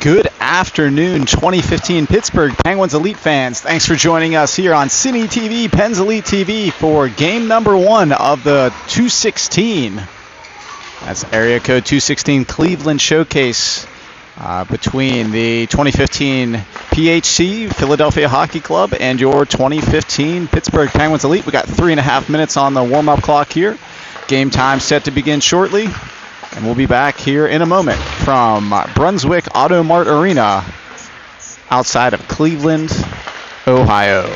Good afternoon, 2015 Pittsburgh Penguins Elite fans. Thanks for joining us here on Cine TV, Pens Elite TV for game number 1 of the 216. That's area code 216 Cleveland Showcase between the 2015 PHC, Philadelphia Hockey Club, and your 2015 Pittsburgh Penguins Elite. We got 3.5 minutes on the warm-up clock here. Game time set to begin shortly. And we'll be back here in a moment from Brunswick AutoMart Arena outside of Cleveland, Ohio.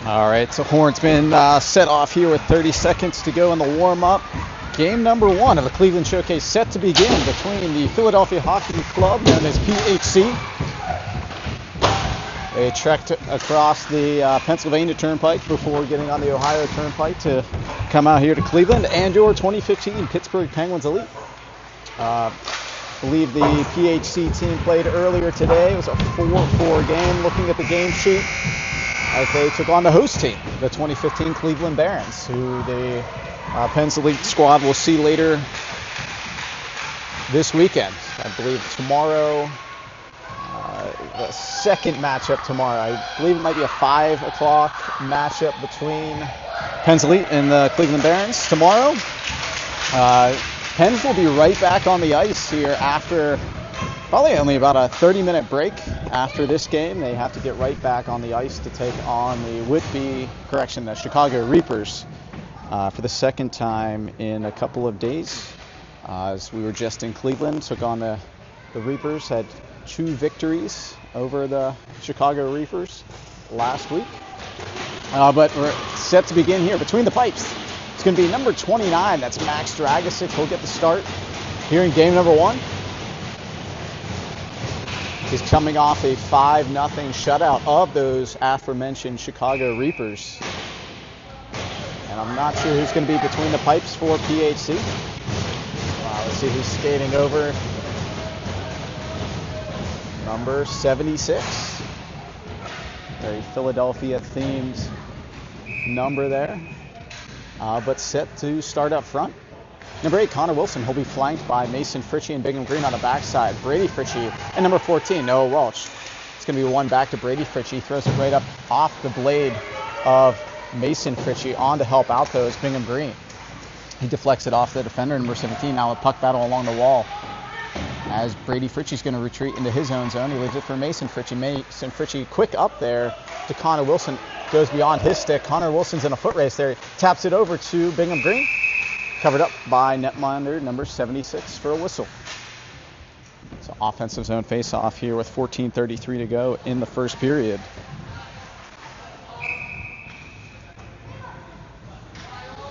All right, so horn's been set off here with 30 seconds to go in the warm-up. Game number 1 of the Cleveland Showcase set to begin between the Philadelphia Hockey Club, known as PHC. They trekked across the Pennsylvania Turnpike before getting on the Ohio Turnpike to come out here to Cleveland, and your 2015 Pittsburgh Penguins Elite. I believe the PHC team played earlier today. It was a 4-4 game. Looking at the game sheet, as they took on the host team, the 2015 Cleveland Barons, who the Pens Elite squad will see later this weekend. I believe tomorrow, the second matchup tomorrow. I believe it might be a 5 o'clock matchup between Pens Elite and the Cleveland Barons tomorrow. Pens will be right back on the ice here after probably only about a 30-minute break after this game. They have to get right back on the ice to take on the Chicago Reapers for the second time in a couple of days. As we were just in Cleveland, took on the Reapers, had 2 victories over the Chicago Reapers last week. But we're set to begin here between the pipes. It's going to be number 29, that's Max Dragicic. He'll get the start here in game number 1. He's coming off a 5-0 shutout of those aforementioned Chicago Reapers. And I'm not sure who's going to be between the pipes for PHC. Let's see who's skating over. number 76. Very Philadelphia-themed number there, but set to start up front. Number 8, Connor Wilson. He'll be flanked by Mason Fritchie and Bingham Green on the backside. Brady Fritchie and number 14, Noah Welch. It's going to be one back to Brady Fritchie. Throws it right up off the blade of Mason Fritchie on to help out those Bingham Green. He deflects it off the defender, number 17. Now a puck battle along the wall as Brady Fritchie's going to retreat into his own zone. He leaves it for Mason Fritchie. Mason Fritchie quick up there to Connor Wilson. Goes beyond his stick. Connor Wilson's in a foot race there. Taps it over to Bingham Green. Covered up by netminder number 76 for a whistle. So offensive zone face-off here with 14:33 to go in the first period.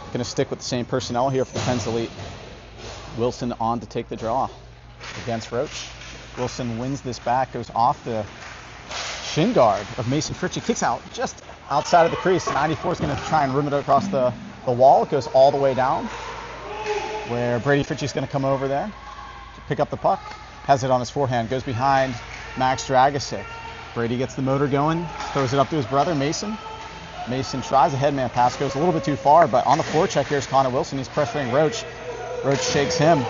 Going to stick with the same personnel here for the Pens Elite. Wilson on to take the draw against Roach. Wilson wins this back, goes off the shin guard of Mason Fritchie, kicks out just outside of the crease. 94 is going to try and rim it across the wall. It goes all the way down, where Brady Fritchie's going to come over there to pick up the puck. Has it on his forehand, goes behind Max Dragosic. Brady gets the motor going, throws it up to his brother, Mason. Mason tries a headman pass, goes a little bit too far, but on the forecheck here's Connor Wilson. He's pressuring Roach. Roach shakes him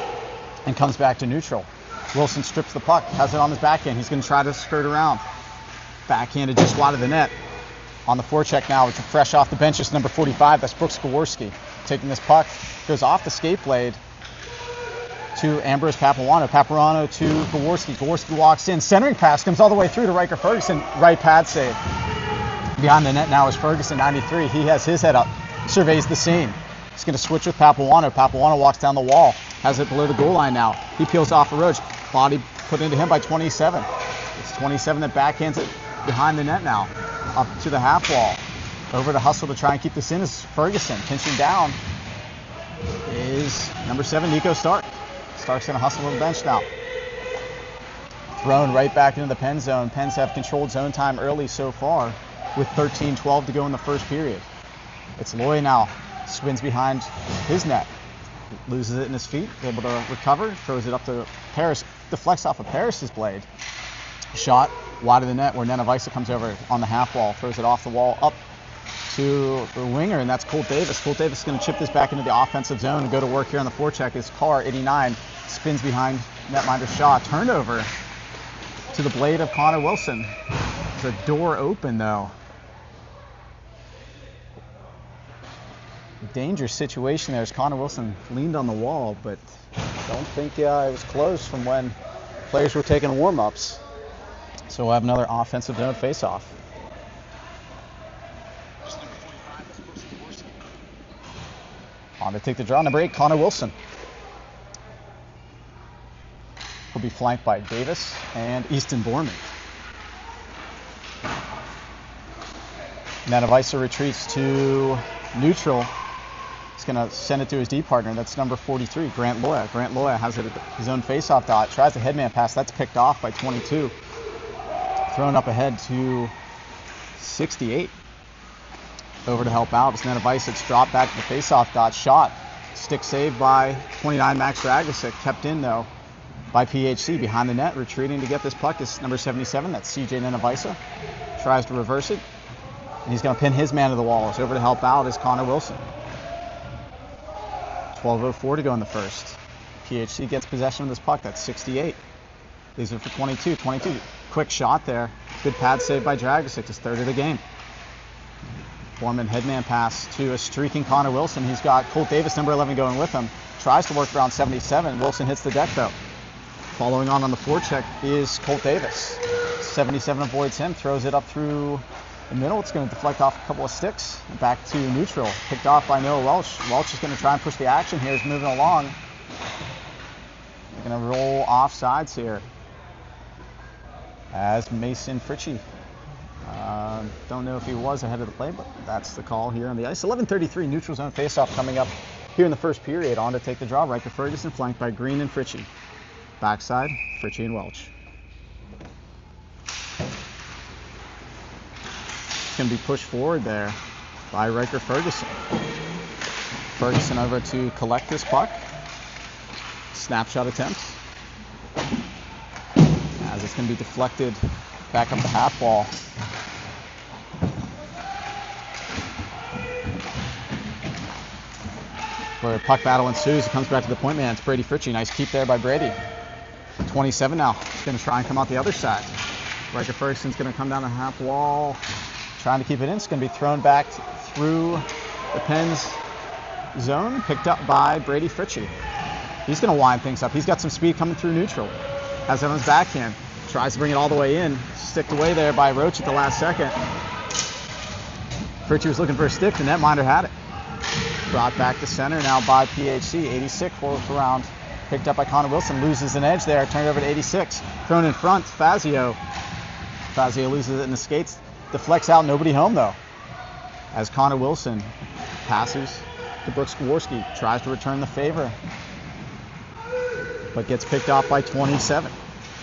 and comes back to neutral. Wilson strips the puck, has it on his backhand. He's going to try to skirt around. Backhanded just wide of the net. On the forecheck now, which is fresh off the bench, is number 45. That's Brooks Gaworski. Taking this puck, goes off the skate blade to Ambrose Papuano. Papuano to Gaworski. Gaworski walks in. Centering pass comes all the way through to Riker Ferguson. Right pad save. Behind the net now is Ferguson, 93. He has his head up, surveys the scene. He's going to switch with Papuano. Papuano walks down the wall, has it below the goal line now. He peels off a Roach. Body put into him by 27. It's 27 that backhands it behind the net now, up to the half wall. Over to hustle to try and keep this in is Ferguson. Pinching down is number 7, Nico Stark. Stark's going to hustle to the bench now. Thrown right back into the Pen zone. Pens have controlled zone time early so far, with 13:12 to go in the first period. It's Loy now, spins behind his net, loses it in his feet, able to recover, throws it up to Paris, deflects off of Paris's blade. Shot wide of the net where Nenavisa comes over on the half wall, throws it off the wall up to the winger, and that's Colt Davis. Colt Davis is going to chip this back into the offensive zone and go to work here on the forecheck. His car, 89, spins behind netminder Shaw. Turnover to the blade of Connor Wilson. There's a door open though. Dangerous situation there as Connor Wilson leaned on the wall, but I don't think it was closed from when players were taking warm-ups. So we'll have another offensive zone face-off. On to take the draw, number 8, Connor Wilson. He'll be flanked by Davis and Easton Borman. Nenavisa retreats to neutral. He's going to send it to his D partner. That's number 43, Grant Loya. Grant Loya has it at his own face-off dot. Tries the headman pass. That's picked off by 22. Thrown up ahead to 68. Over to help out. It's Nenavisa. It's dropped back to the face-off dot. Shot. Stick saved by 29, Max Dragosic. Kept in, though, by PHC. Behind the net, retreating to get this puck is number 77. That's CJ Nenavisa. Tries to reverse it. And he's going to pin his man to the wall. It's over to help out is Connor Wilson. 12:04 to go in the first. PHC gets possession of this puck. That's 68. Leaves it for 22. 22. Quick shot there. Good pad save by Dragosic. His third of the game. Foreman headman pass to a streaking Connor Wilson. He's got Colt Davis, number 11, going with him. Tries to work around 77. Wilson hits the deck, though. Following on the forecheck is Colt Davis. 77 avoids him. Throws it up through the middle. It's going to deflect off a couple of sticks. Back to neutral. Picked off by Noah Welch. Welch is going to try and push the action here. He's moving along. They're going to roll off sides here as Mason Fritchie. Don't know if he was ahead of the play, but that's the call here on the ice. 11:33 neutral zone faceoff coming up here in the first period. On to take the draw. Riker Ferguson flanked by Green and Fritchie. Backside, Fritchie and Welch. Going to be pushed forward there by Riker Ferguson. Ferguson over to collect this puck. Snapshot attempt. As It's going to be deflected back up the half wall. Where a puck battle ensues, it comes back to the point man. It's Brady Fritchie. Nice keep there by Brady. 27 now. He's going to try and come out the other side. Riker Ferguson's going to come down the half wall, trying to keep it in. It's going to be thrown back through the Pens zone, picked up by Brady Fritchie. He's going to wind things up. He's got some speed coming through neutral. Has it on his backhand. Tries to bring it all the way in. Sticked away there by Roach at the last second. Fritchie was looking for a stick. The netminder had it. Brought back to center now by PHC. 86 fourth round. Picked up by Connor Wilson. Loses an edge there. Turned over to 86. Thrown in front. Fazio. Fazio loses it in the skates. Deflects out. Nobody home though. As Connor Wilson passes to Brooks Jaworski. Tries to return the favor. But gets picked off by 27.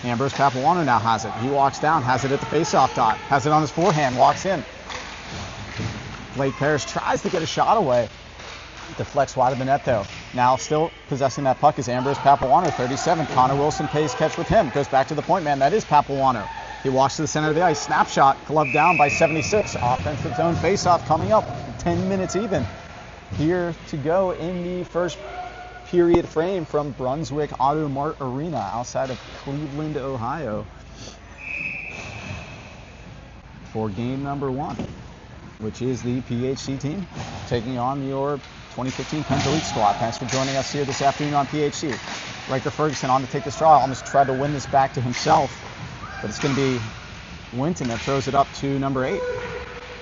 Ambrose Papuano now has it. He walks down. Has it at the faceoff dot. Has it on his forehand. Walks in. Blake Parrish tries to get a shot away. Deflects wide of the net though. Now still possessing that puck is Ambrose Papuano, 37. Connor Wilson pays catch with him. Goes back to the point man. That is Papuano. He walks to the center of the ice. Snapshot. Glove down by 76. Offensive zone faceoff coming up. 10 minutes even. Here to go in the first period frame from Brunswick AutoMart Arena outside of Cleveland, Ohio. For game number 1, which is the PHC team taking on your 2015 Pens Elite squad. Thanks for joining us here this afternoon on PHC. Riker Ferguson on to take this draw. Almost tried to win this back to himself, but it's going to be Winton that throws it up to number 8.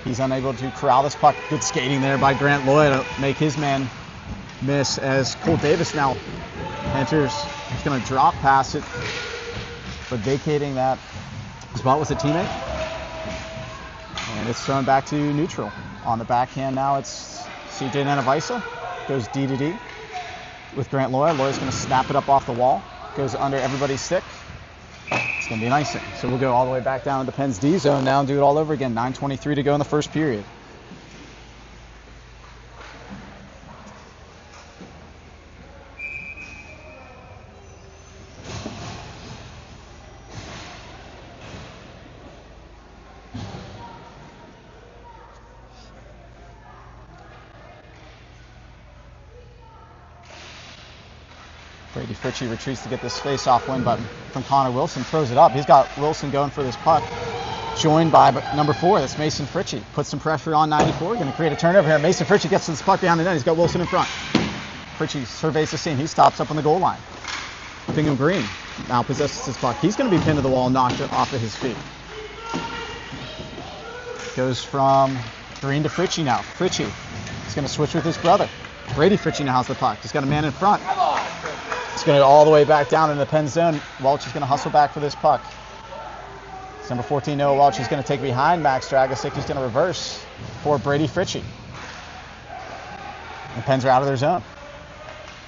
He's unable to corral this puck. Good skating there by Grant Lloyd to make his man miss as Cole Davis now enters. He's going to drop past it, but vacating that spot was a teammate. And it's thrown back to neutral. On the backhand now it's CJ Nanavisa. Goes D to D with Grant Lloyd. Lloyd's going to snap it up off the wall. Goes under everybody's stick. It's going to be an icing. So we'll go all the way back down to the Pens D zone now and do it all over again. 9:23 to go in the first period. Brady Fritchie retreats to get this face-off win, but from Connor Wilson, throws it up. He's got Wilson going for this puck, joined by number 4. That's Mason Fritchie. Puts some pressure on 94. Going to create a turnover here. Mason Fritchie gets to this puck behind the net. He's got Wilson in front. Fritchie surveys the scene. He stops up on the goal line. Bingham Green now possesses his puck. He's going to be pinned to the wall, knocked off of his feet. Goes from Green to Fritchie now. Fritchie is going to switch with his brother. Brady Fritchie now has the puck. He's got a man in front. It's going to go all the way back down in the Penn zone. Welch is going to hustle back for this puck. It's number 14, Noah Welch. He's going to take behind Max Dragosic. He's going to reverse for Brady Fritchie. The Pens are out of their zone.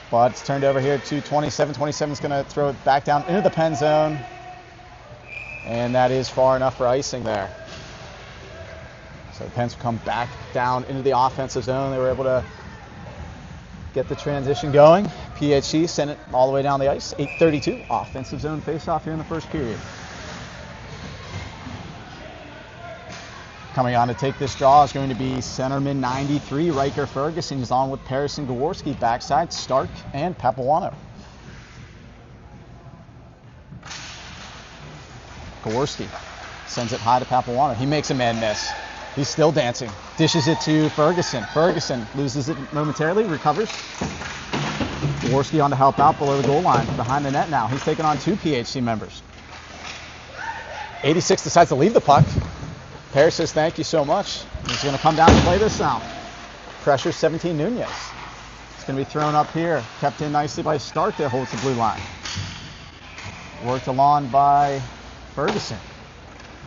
But it's turned over here to 27. 27 is going to throw it back down into the Penn zone. And that is far enough for icing there. So the Pens will come back down into the offensive zone. They were able to get the transition going. PHC sent it all the way down the ice. 8:32 offensive zone face-off here in the first period. Coming on to take this draw is going to be centerman 93, Riker Ferguson. He's on with Paris and Jaworski. Backside, Stark and Papuano. Jaworski sends it high to Papuano. He makes a man miss. He's still dancing. Dishes it to Ferguson. Ferguson loses it momentarily, recovers. Jaworski on to help out below the goal line. Behind the net now. He's taking on 2 PHC members. 86 decides to leave the puck. Paris says thank you so much. He's going to come down and play this now. Pressure 17 Nunez. It's going to be thrown up here. Kept in nicely by Stark that holds the blue line. Worked along by Ferguson.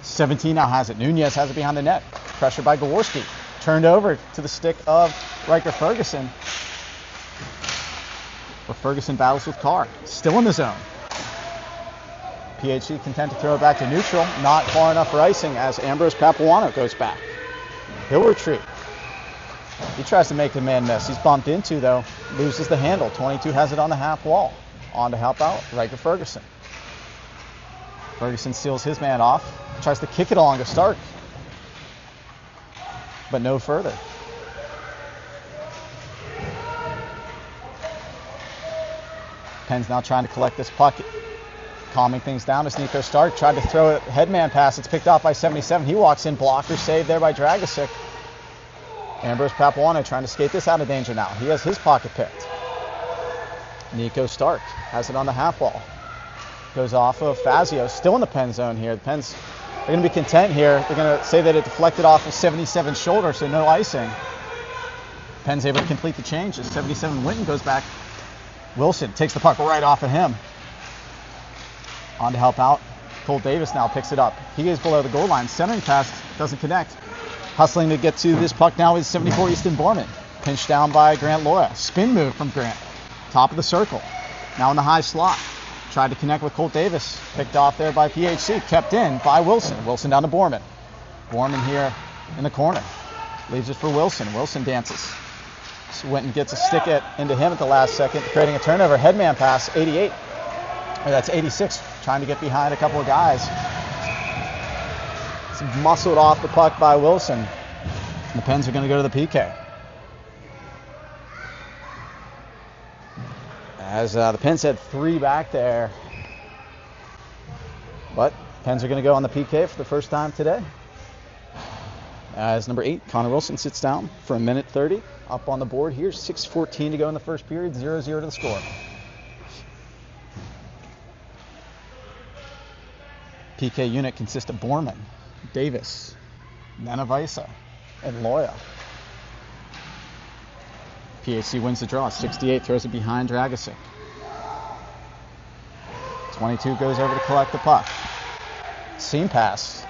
17 now has it. Nunez has it behind the net. Pressure by Jaworski. Turned over to the stick of Riker Ferguson. Where Ferguson battles with Carr. Still in the zone. PHC content to throw it back to neutral. Not far enough for icing as Ambrose Papuano goes back. He'll retreat. He tries to make the man miss. He's bumped into though. Loses the handle. 22 has it on the half wall. On to help out Riker Ferguson. Ferguson seals his man off. Tries to kick it along to Stark. But no further. Penn's now trying to collect this puck. Calming things down is Nico Stark. Tried to throw a headman pass. It's picked off by 77. He walks in. Blocker save there by Dragicic. Ambrose Papuano trying to skate this out of danger now. He has his pocket picked. Nico Stark has it on the half wall. Goes off of Fazio. Still in the Penn zone here. The Pens are going to be content here. They're going to say that it deflected off of 77's shoulder, so no icing. Penn's able to complete the change as 77 Winton goes back. Wilson takes the puck right off of him. On to help out. Cole Davis now picks it up. He is below the goal line. Centering pass doesn't connect. Hustling to get to this puck now is 74 Easton Borman. Pinched down by Grant Laura. Spin move from Grant. Top of the circle. Now in the high slot. Tried to connect with Colt Davis. Picked off there by PHC. Kept in by Wilson. Wilson down to Borman. Borman here in the corner. Leaves it for Wilson. Wilson dances. Winton gets a stick into him at the last second, creating a turnover. Headman pass, 88. Or that's 86, trying to get behind a couple of guys. It's muscled off the puck by Wilson. The Pens are going to go to the PK. As the Pens had 3 back there. But Pens are going to go on the PK for the first time today. As number 8, Connor Wilson sits down for 1:30. Up on the board here, 6:14 to go in the first period, 0-0 to the score. PK unit consists of Borman, Davis, Nanavisa, and Loya. PHC wins the draw, 68, throws it behind Dragicic. 22 goes over to collect the puck. Seam pass.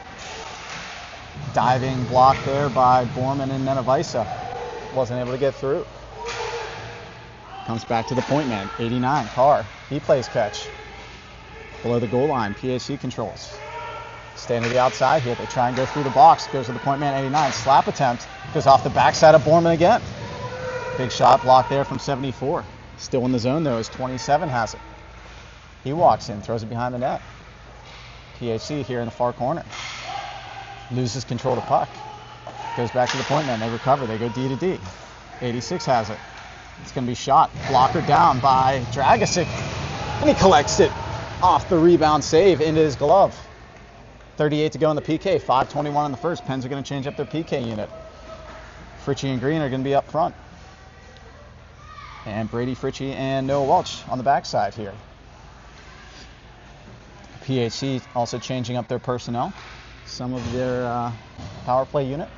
Diving block there by Borman and Nanavisa. Wasn't able to get through. Comes back to the point man, 89, Carr. He plays catch. Below the goal line, PHC controls. Staying to the outside here. They try and go through the box. Goes to the point man, 89. Slap attempt. Goes off the backside of Borman again. Big shot blocked there from 74. Still in the zone though as 27 has it. He walks in, throws it behind the net. PHC here in the far corner. Loses control of the puck. Goes back to the point man. They recover. They go D to D. 86 has it. It's going to be shot. Blocker down by Dragicic. And he collects it off the rebound save into his glove. 38 to go in the PK. 5:21 in the first. Pens are going to change up their PK unit. Fritchie and Green are going to be up front. And Brady Fritchie and Noah Welch on the backside here. PHC also changing up their personnel. Some of their power play unit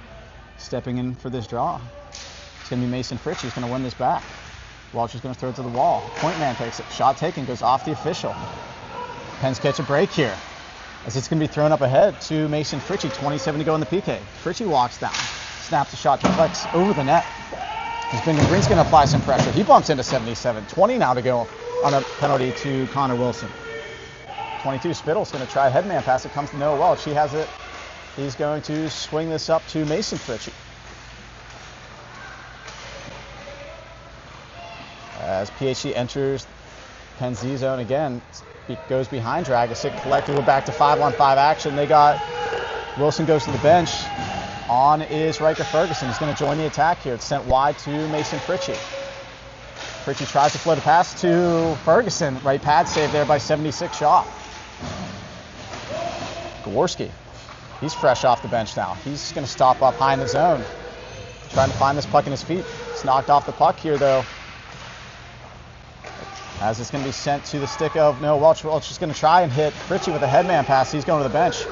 stepping in for this draw. It's going to be Mason Fritchie who's going to win this back. Welch is going to throw it to the wall. Point man takes it. Shot taken, goes off the official. Pens catch a break here as it's going to be thrown up ahead to Mason Fritchie. 27 to go in the PK. Fritchie walks down. Snaps a shot, deflects over the net. Brendan Green's going to apply some pressure. He bumps into 77. 20 now to go on a penalty to Connor Wilson. 22, Spittle's going to try a headman pass. It comes to Noah Welch. He has it. He's going to swing this up to Mason Fritchie. As PHC enters Penn Z zone again, he goes behind Dragicic. Collected, we're back to 5-on-5 action. They got Wilson goes to the bench. On is Riker Ferguson. He's going to join the attack here. It's sent wide to Mason Fritchie. Fritchie tries to float a pass to Ferguson. Right pad save there by 76 Shaw. Gaworski. He's fresh off the bench now. He's going to stop up high in the zone. Trying to find this puck in his feet. It's knocked off the puck here, though. As it's going to be sent to the stick of Noah Welch. Welch is going to try and hit Fritchie with a headman pass. He's going to the bench.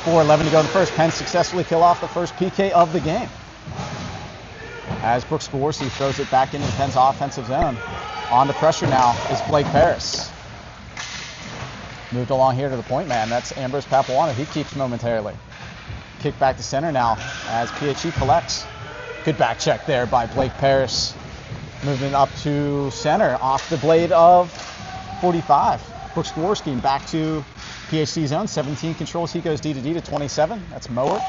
4:11 to go in the first. Pens successfully kill off the first PK of the game. As Brooks Gaworski throws it back into the Pens offensive zone. On the pressure now is Blake Paris. Moved along here to the point man. That's Ambrose Papuano. He keeps momentarily. Kick back to center now as PHC collects. Good back check there by Blake Paris. Moving up to center off the blade of 45. Brooks Gaworski back to PHC zone. 17 controls. He goes D to D to 27. That's Mower.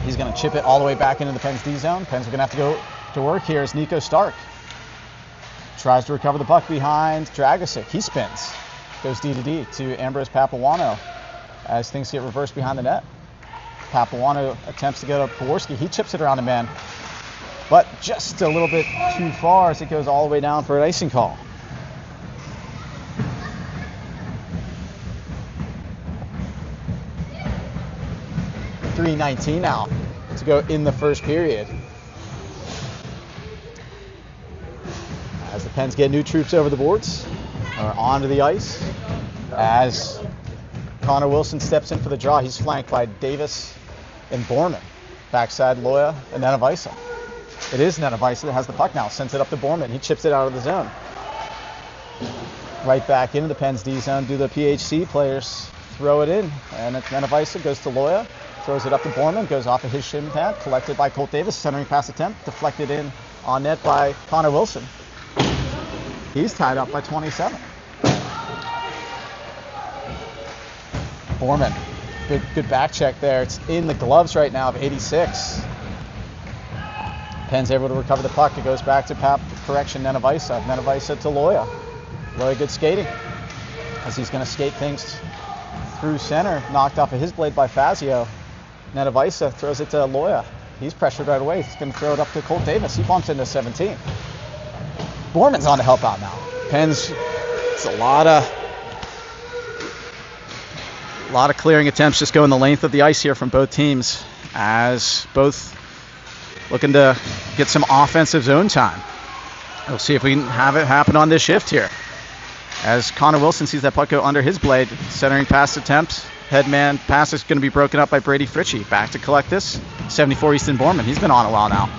He's going to chip it all the way back into the Pens D zone. Pens are going to have to go to work here as Nico Stark tries to recover the puck behind Dragicic. He spins. Goes D to D to Ambrose Papuano as things get reversed behind the net. Papuano attempts to go to Peworski. He chips it around the man, but just a little bit too far as it goes all the way down for an icing call. .319 now to go in the first period. As the Pens get new troops over the boards, or onto the ice, as Connor Wilson steps in for the draw. He's flanked by Davis and Borman. Backside Loya and Nenavisa. It is Nenavisa that has the puck now. Sends it up to Borman. He chips it out of the zone. Right back into the Pens D zone. Do the PHC players throw it in? And it's Nenavisa. Goes to Loya. Throws it up to Borman. Goes off of his shin pad. Collected by Colt Davis. Centering pass attempt. Deflected in on net by Connor Wilson. He's tied up by 27. Borman. Good back check there. It's in the gloves right now of 86. Penn's able to recover the puck. It goes back to Nenavisa. Nenavisa to Loya. Loya good skating. As he's going to skate things through center. Knocked off of his blade by Fazio. Nenavisa throws it to Loya. He's pressured right away. He's going to throw it up to Colt Davis. He bumps into 17. Borman's on to help out now. Penn's, it's a lot of clearing attempts just going the length of the ice here from both teams, as both looking to get some offensive zone time. We'll see if we can have it happen on this shift here. As Connor Wilson sees that puck go under his blade, centering pass attempts. Headman pass is going to be broken up by Brady Fritchie. Back to collect this. 74 Easton Borman. He's been on a while now.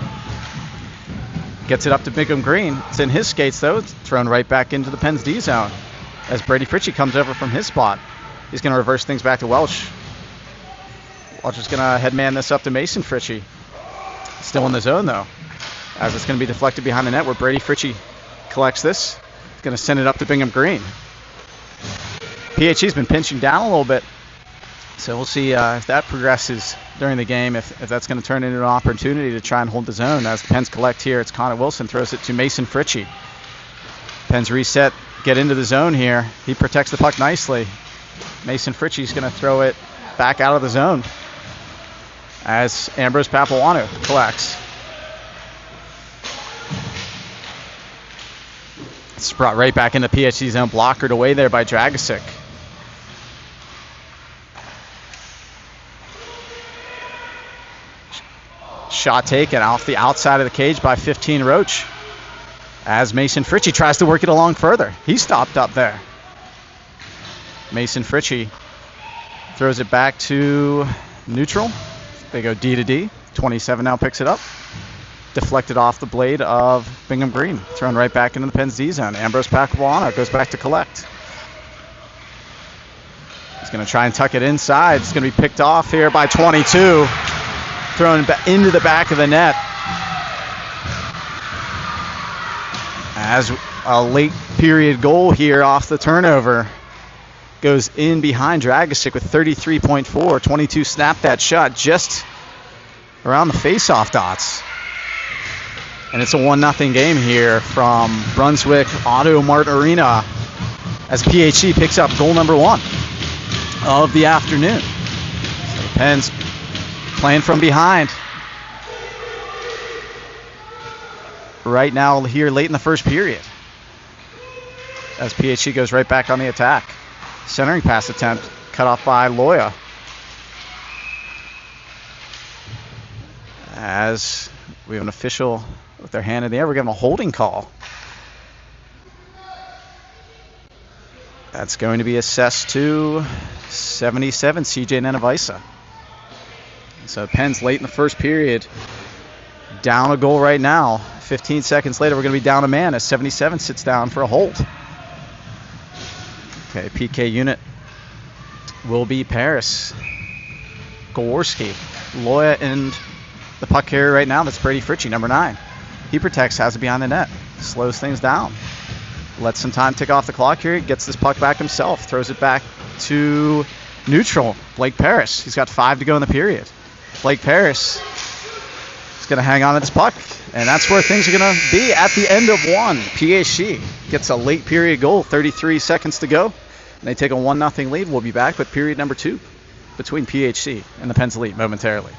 Gets it up to Bingham Green. It's in his skates, though. It's thrown right back into the Pens D zone as Brady Fritchie comes over from his spot. He's going to reverse things back to Welch. Welch is going to headman this up to Mason Fritchie. Still in the zone, though, as it's going to be deflected behind the net where Brady Fritchie collects this. He's going to send it up to Bingham Green. PHC's been pinching down a little bit, so we'll see if that progresses during the game, if that's going to turn into an opportunity to try and hold the zone. As the Pens collect here, it's Connor Wilson, throws it to Mason Fritchie. Pens reset, get into the zone here. He protects the puck nicely. Mason Fritchie's going to throw it back out of the zone as Ambrose Papuano collects. It's brought right back into PHC zone, blockered away there by Dragosic. Shot taken off the outside of the cage by 15 Roach as Mason Fritchie tries to work it along further. He stopped up there. Mason Fritchie throws it back to neutral. They go D to D. 27 now picks it up. Deflected off the blade of Bingham Green. Thrown right back into the Pens D zone. Ambrose Pacuano goes back to collect. He's going to try and tuck it inside. It's going to be picked off here by 22. Thrown into the back of the net. As a late period goal here off the turnover goes in behind Dragosic with 33.4. 22 snapped that shot just around the face-off dots. And it's a 1-0 game here from Brunswick AutoMart Arena as PHC picks up goal number 1 of the afternoon. So the Pens playing from behind right now here late in the first period as PHC goes right back on the attack. Centering pass attempt cut off by Loya as we have an official with their hand in the air. We're getting a holding call. That's going to be assessed to 77 CJ Nenavisa. So Pens late in the first period, down a goal right now. 15 seconds later, we're going to be down a man as 77 sits down for a hold. Okay, PK unit will be Paris, Gaworski, Loya, and the puck carrier right now, that's Brady Fritchie, number 9. He protects, has it behind the net, slows things down. Lets some time tick off the clock here, gets this puck back himself, throws it back to neutral, Blake Paris. He's got 5 to go in the period. Blake Paris is going to hang on to this puck, and that's where things are going to be at the end of 1. PHC gets a late period goal, 33 seconds to go. They take a 1-0 lead. We'll be back with period number 2 between PHC and the Penns Elite momentarily.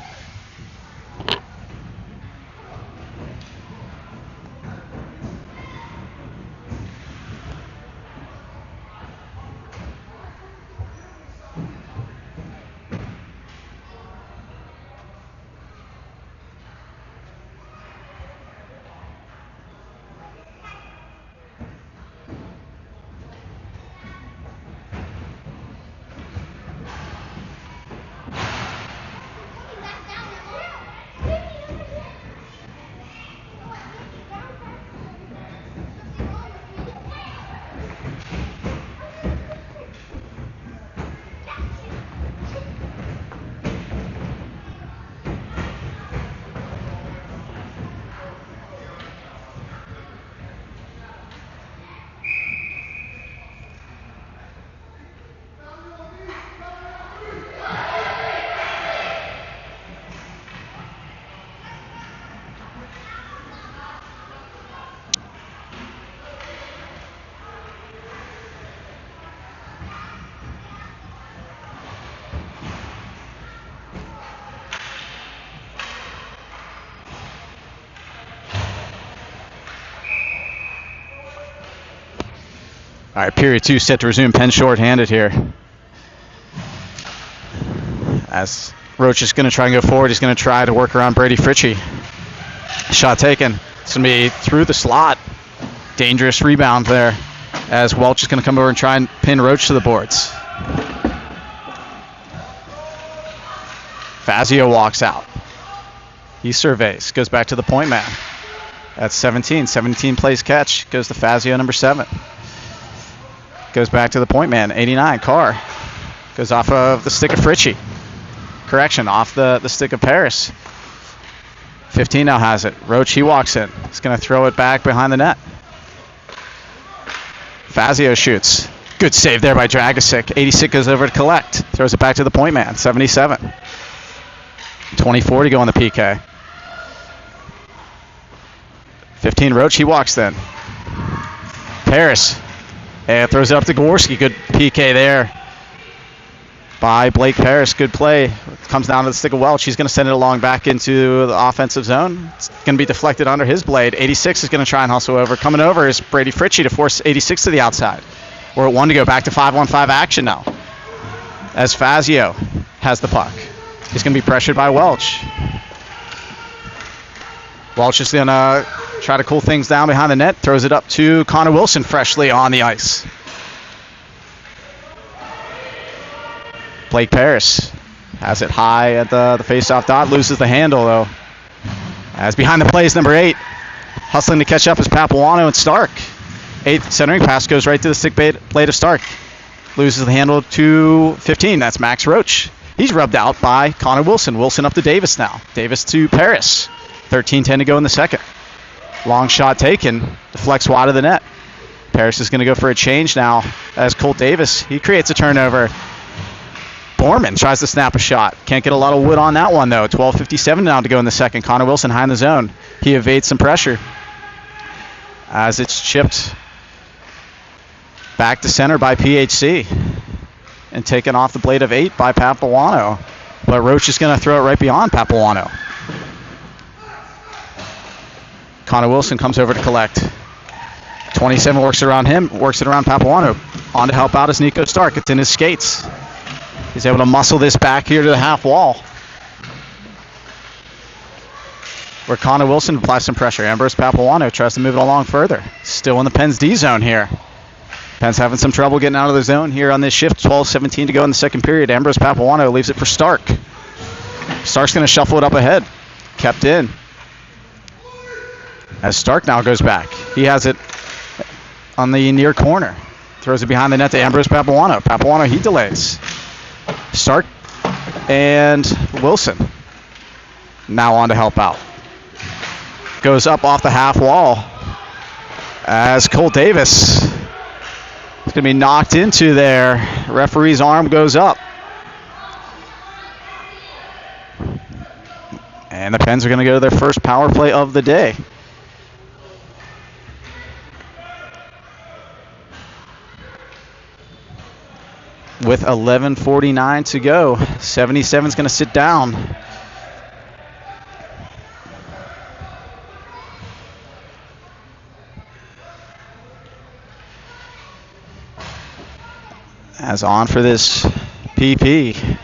All right, period 2 set to resume. Penn short-handed here. As Roach is going to try and go forward, he's going to try to work around Brady Fritchie. Shot taken. It's going to be through the slot. Dangerous rebound there, as Welch is going to come over and try and pin Roach to the boards. Fazio walks out. He surveys, goes back to the point man. That's 17. 17 plays catch. Goes to Fazio, number 7. Goes back to the point man, 89, Carr. Goes off of the stick of Fritchie. Correction, off the stick of Paris. 15 now has it. Roach, he walks in. He's going to throw it back behind the net. Fazio shoots. Good save there by Dragosic. 86 goes over to collect. Throws it back to the point man, 77. 24 to go on the PK. 15, Roach, he walks then. Paris. And throws it up to Gorski. Good PK there by Blake Paris. Good play. Comes down to the stick of Welch. He's going to send it along back into the offensive zone. It's going to be deflected under his blade. 86 is going to try and hustle over. Coming over is Brady Fritchie to force 86 to the outside. We're at 1 to go. Back to 5-on-5 action now, as Fazio has the puck. He's going to be pressured by Welch. Welch is going to try to cool things down behind the net. Throws it up to Connor Wilson, freshly on the ice. Blake Paris has it high at the face-off dot. Loses the handle, though. As behind the play is number 8. Hustling to catch up is Papuano and Stark. 8th centering pass goes right to the stick blade of Stark. Loses the handle to 15. That's Max Roach. He's rubbed out by Connor Wilson. Wilson up to Davis now. Davis to Paris. 13-10 to go in the second. Long shot taken. Deflects wide of the net. Paris is going to go for a change now as Colt Davis. He creates a turnover. Borman tries to snap a shot. Can't get a lot of wood on that one, though. 12:57 now to go in the second. Connor Wilson high in the zone. He evades some pressure as it's chipped back to center by PHC and taken off the blade of 8 by Papuano. But Roach is going to throw it right beyond Papuano. Connor Wilson comes over to collect. 27 works it around him, works it around Papuano. On to help out is Nico Stark. It's in his skates. He's able to muscle this back here to the half wall, where Connor Wilson applies some pressure. Ambrose Papuano tries to move it along further. Still in the Penn's D zone here. Penn's having some trouble getting out of the zone here on this shift. 12:17 to go in the second period. Ambrose Papuano leaves it for Stark. Stark's going to shuffle it up ahead. Kept in. As Stark now goes back. He has it on the near corner. Throws it behind the net to Ambrose Papuano. Papuano, he delays. Stark and Wilson now on to help out. Goes up off the half wall as Colt Davis is going to be knocked into there. Referee's arm goes up. And the Pens are going to go to their first power play of the day. with 11:49 to go. 77's going to sit down. As on for this PP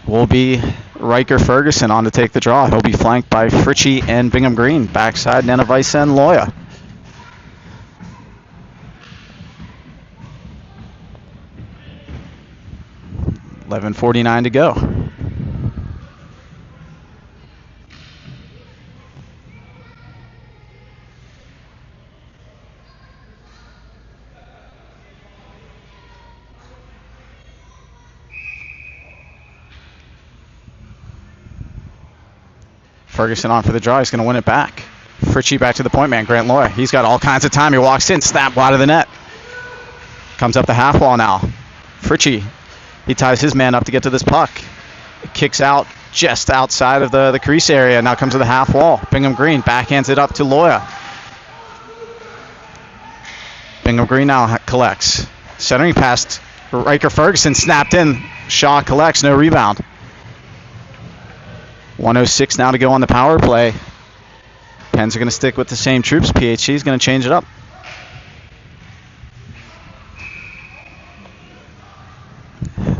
will be Riker Ferguson on to take the draw. He'll be flanked by Fritchie and Bingham Green. Backside, Nenavisa and Loya. $11:49 to go. Ferguson on for the draw. He's going to win it back. Fritchie back to the point man, Grant Loy. He's got all kinds of time. He walks in, snap wide of the net. Comes up the half wall now. Fritchie, he ties his man up to get to this puck. It kicks out just outside of the crease area. Now comes to the half wall. Bingham Green backhands it up to Loya. Bingham Green now collects. Centering past Riker Ferguson, snapped in. Shaw collects, no rebound. 1:06 now to go on the power play. Pens are going to stick with the same troops. PHC is going to change it up.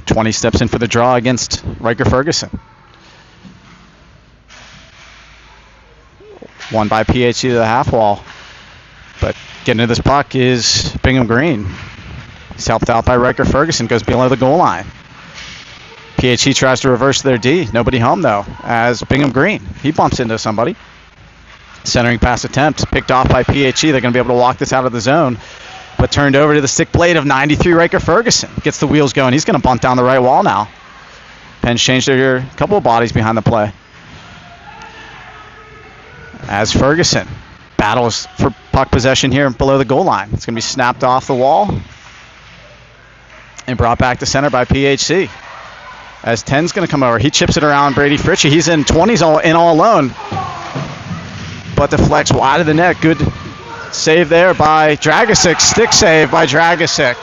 Twenty steps in for the draw against Riker Ferguson. Won by PHC to the half wall. But getting to this puck is Bingham Green. He's helped out by Riker Ferguson. Goes below the goal line. PHC tries to reverse their D. Nobody home, though, as Bingham Green. He bumps into somebody. Centering pass attempt picked off by PHC. They're going to be able to walk this out of the zone, but turned over to the stick blade of 93 Riker Ferguson. Gets the wheels going. He's going to bunt down the right wall now. Pens changed their couple of bodies behind the play. As Ferguson battles for puck possession here below the goal line. It's going to be snapped off the wall and brought back to center by PHC. As 10's going to come over. He chips it around Brady Fritchie. He's in 20s all alone. But deflects wide of the net. Good save there by Dragosic. Stick save by Dragosic.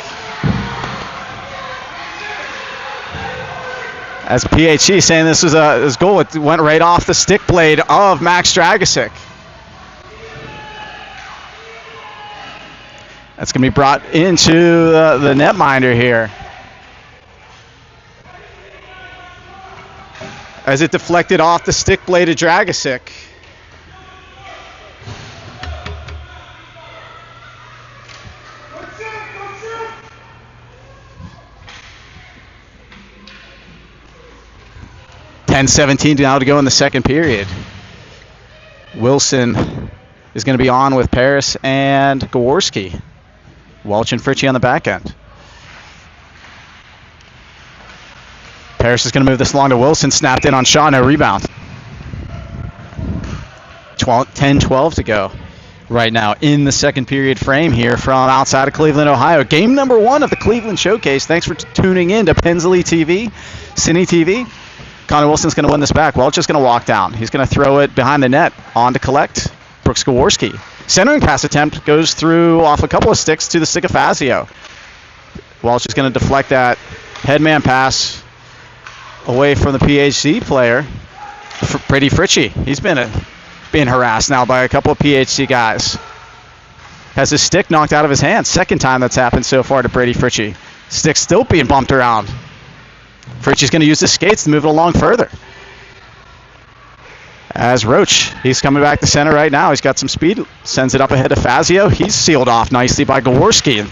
As PHC saying this was his goal. It went right off the stick blade of Max Dragosic. That's going to be brought into the netminder here. As it deflected off the stick blade of Dragosic. $10:17 now to go in the second period. Wilson is going to be on with Paris and Gaworski. Welch and Fritchie on the back end. Paris is going to move this along to Wilson. Snapped in on Shaw. No rebound. 10-12 to go right now in the second period frame here from outside of Cleveland, Ohio. Game number 1 of the Cleveland Showcase. Thanks for tuning in to Pensley TV, Cine TV. Connor Wilson's going to win this back. Welch is going to walk down. He's going to throw it behind the net on to collect. Brooks Gaworski. Centering pass attempt goes through off a couple of sticks to the stick of Fazio. Welch is going to deflect that headman pass away from the PHC player, Brady Fritchie. He's been being harassed now by a couple of PHC guys. Has his stick knocked out of his hand. Second time that's happened so far to Brady Fritchie. Stick still being bumped around. Fritchie's going to use his skates to move it along further. As Roach, he's coming back to center right now. He's got some speed. Sends it up ahead of Fazio. He's sealed off nicely by Gaworski.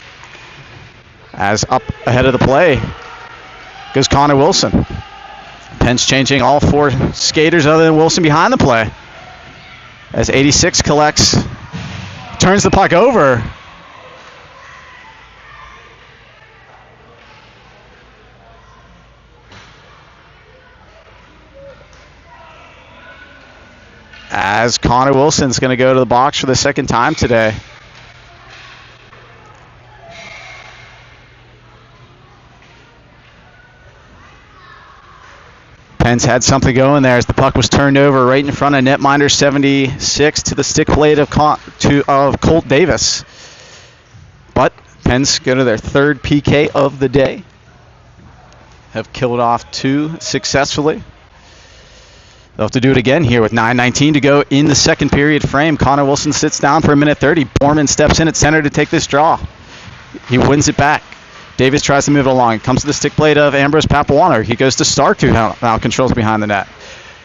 As up ahead of the play goes Connor Wilson. Pens changing all 4 skaters other than Wilson behind the play. As 86 collects, turns the puck over. As Connor Wilson's going to go to the box for the second time today. Pens had something going there as the puck was turned over right in front of netminder 76 to the stick blade of Colt Davis. But Pens go to their third PK of the day. have killed off 2 successfully. They'll have to do it again here with 9:19 to go in the second period frame. Connor Wilson sits down for a minute 30. Borman steps in at center to take this draw. He wins it back. Davis tries to move it along. Comes to the stick plate of Ambrose Papawana. He goes to Stark, who now controls behind the net.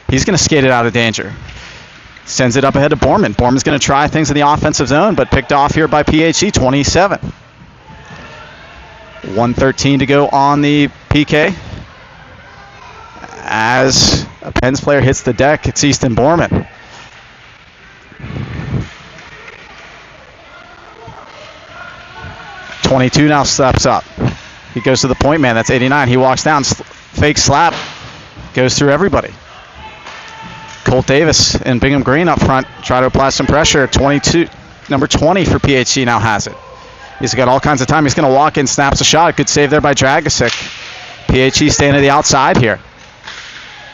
He's going to skate it out of danger. Sends it up ahead to Borman. Borman's going to try things in the offensive zone, but picked off here by PHC, 27. 1:13 to go on the PK. As a Pens player hits the deck, it's Easton Borman. .22 now steps up. He goes to the point man. That's 89. He walks down, fake slap, goes through everybody. Colt Davis and Bingham Green up front try to apply some pressure. 22, number 20 for PHC now has it. He's got all kinds of time. He's going to walk in, snaps a shot. Good save there by Dragosic. PHC staying to the outside here.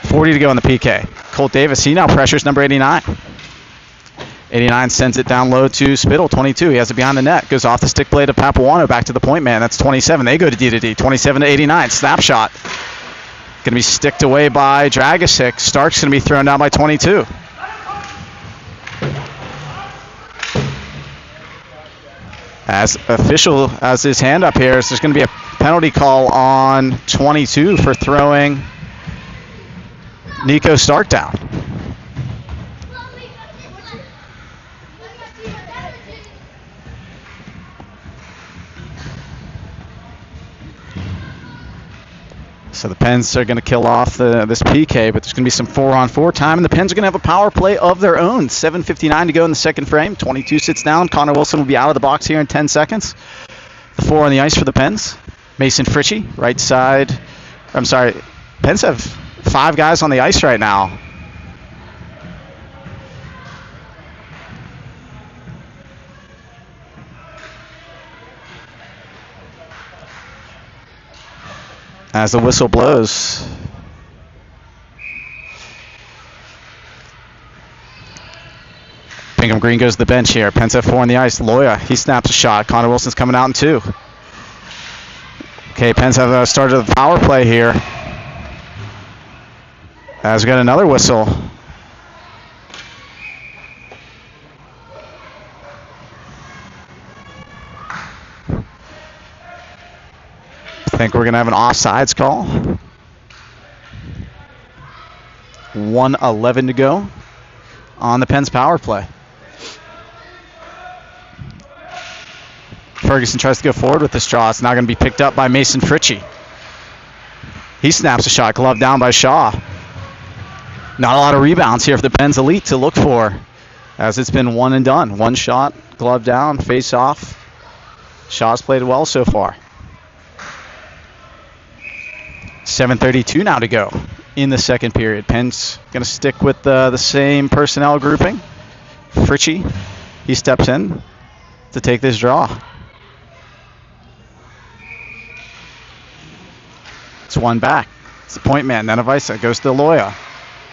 40 to go in the PK. Colt Davis, he now pressures number 89. 89 sends it down low to Spittle, 22. He has it behind the net. Goes off the stick blade of Papawana back to the point man. That's 27. They go to D. 27 to 89. Snapshot. Going to be sticked away by Dragosic. Stark's going to be thrown down by 22. As official has his hand up here, so there's going to be a penalty call on 22 for throwing Nico Stark down. So the Pens are going to kill off this PK, but there's going to be some 4-on-4 time, and the Pens are going to have a power play of their own. 7:59 to go in the second frame. 22 sits down. Connor Wilson will be out of the box here in 10 seconds. The 4 on the ice for the Pens. Mason Fritchie, right side. I'm sorry, Pens have 5 guys on the ice right now. As the whistle blows. Bingham Green goes to the bench here. Pens have 4 on the ice. Loya, he snaps a shot. Connor Wilson's coming out in 2. Okay, Pens have started the power play here. As we got another whistle. I think we're going to have an offsides call. 1:11 to go on the Pens power play. Ferguson tries to go forward with this draw. It's now going to be picked up by Mason Fritchie. He snaps a shot, glove down by Shaw. Not a lot of rebounds here for the Pens Elite to look for, as it's been one and done. One shot, glove down, face off. Shaw's played well so far. 7:32 now to go in the second period. Pens going to stick with the same personnel grouping. Fritchie, he steps in to take this draw. It's one back. It's the point man, Nenevisa, goes to Loya.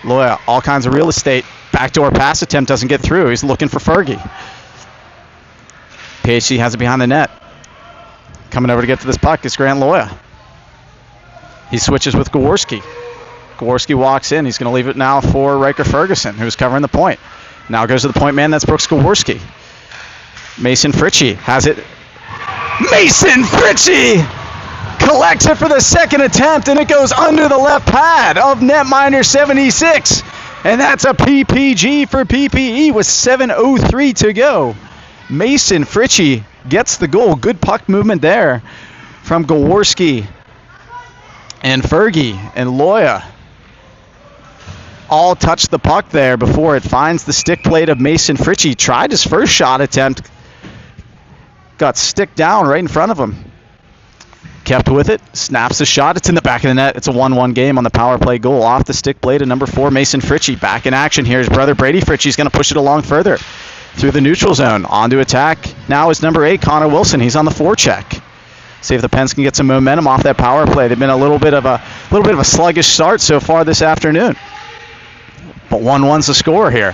Loya, all kinds of real estate. Backdoor pass attempt doesn't get through. He's looking for Fergie. PHC has it behind the net. Coming over to get to this puck is Grant Loya. He switches with Gaworski. Gaworski walks in. He's going to leave it now for Riker Ferguson, who's covering the point. Now goes to the point man. That's Brooks Gaworski. Mason Fritchie has it. Mason Fritchie collects it for the second attempt, and it goes under the left pad of netminder 76. And that's a PPG for PPE with 7:03 to go. Mason Fritchie gets the goal. Good puck movement there from Gaworski. And Fergie and Loya all touch the puck there before it finds the stick plate of Mason Fritchie. Tried his first shot attempt. Got stick down right in front of him. Kept with it. Snaps the shot. It's in the back of the net. It's a 1-1 game on the power play goal. Off the stick plate of number 4, Mason Fritchie. Back in action here. His brother Brady Fritchie's going to push it along further through the neutral zone. On to attack. Now is number 8, Connor Wilson. He's on the forecheck. See if the Pens can get some momentum off that power play. They've been a little bit of a sluggish start so far this afternoon. But 1-1's the score here.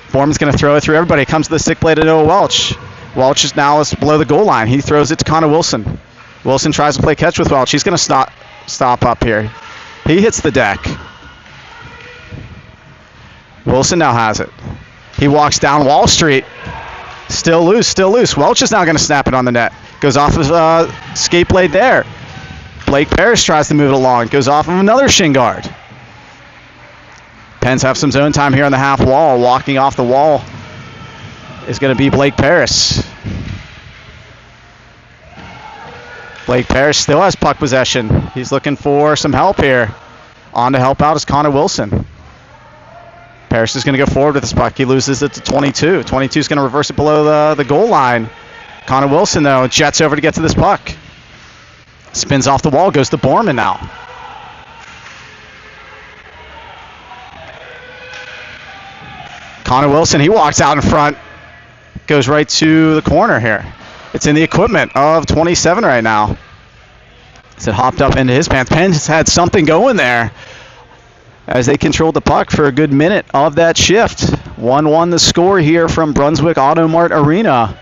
Borman's going to throw it through everybody. Comes to the stick plate of Noah Welch. Welch is now below the goal line. He throws it to Connor Wilson. Wilson tries to play catch with Welch. He's going to stop up here. He hits the deck. Wilson now has it. He walks down Wall Street. Still loose. Welch is now going to snap it on the net. Goes off of skate blade there. Blake Parrish tries to move it along. Goes off of another shin guard. Pens have some zone time here on the half wall. Walking off the wall is going to be Blake Parrish. Blake Parrish still has puck possession. He's looking for some help here. On to help out is Connor Wilson. Parrish is going to go forward with this puck. He loses it to 22. 22 is going to reverse it below the goal line. Connor Wilson, though, jets over to get to this puck. Spins off the wall, goes to Borman now. Connor Wilson, he walks out in front. Goes right to the corner here. It's in the equipment of 27 right now. As it hopped up into his pants. Pens had something going there as they controlled the puck for a good minute of that shift. 1-1 the score here from Brunswick AutoMart Arena.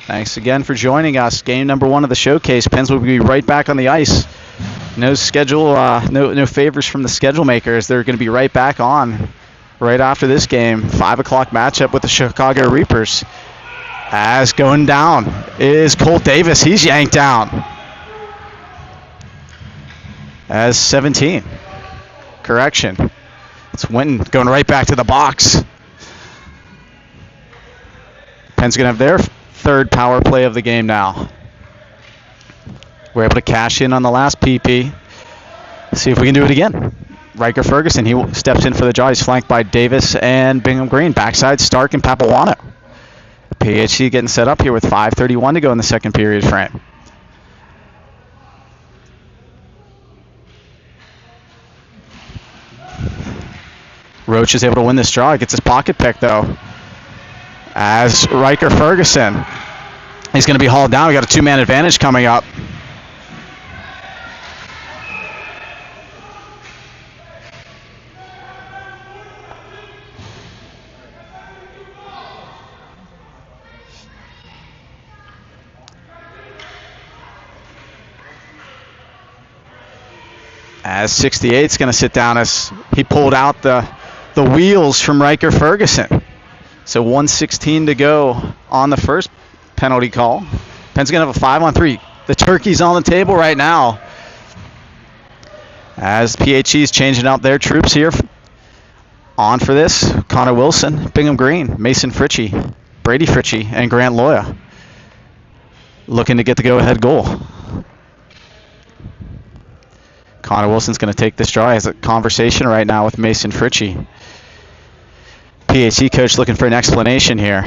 Thanks again for joining us. Game number 1 of the showcase. Pens will be right back on the ice. No schedule, no favors from the schedule makers. They're going to be right back on right after this game. 5 o'clock matchup with the Chicago Reapers. As going down is Colt Davis. He's yanked down. As 17. Correction. It's Winton going right back to the box. Pens going to have their third power play of the game now. We're able to cash in on the last PP. See if we can do it again. Riker Ferguson, he steps in for the draw. He's flanked by Davis and Bingham Green. Backside, Stark and Papuano. PHC getting set up here with 5:31 to go in the second period frame. Roach is able to win this draw. He gets his pocket pick, though. As Riker Ferguson, he's going to be hauled down. We got a 2-man advantage coming up. As 68 is going to sit down as he pulled out the wheels from Riker Ferguson. So 1:16 to go on the first penalty call. Penn's going to have a 5-on-3. The turkey's on the table right now. As PHC is changing out their troops here. On for this, Connor Wilson, Bingham Green, Mason Fritchie, Brady Fritchie, and Grant Loya. Looking to get the go-ahead goal. Connor Wilson's going to take this draw. He has a conversation right now with Mason Fritchie. PHC coach looking for an explanation here.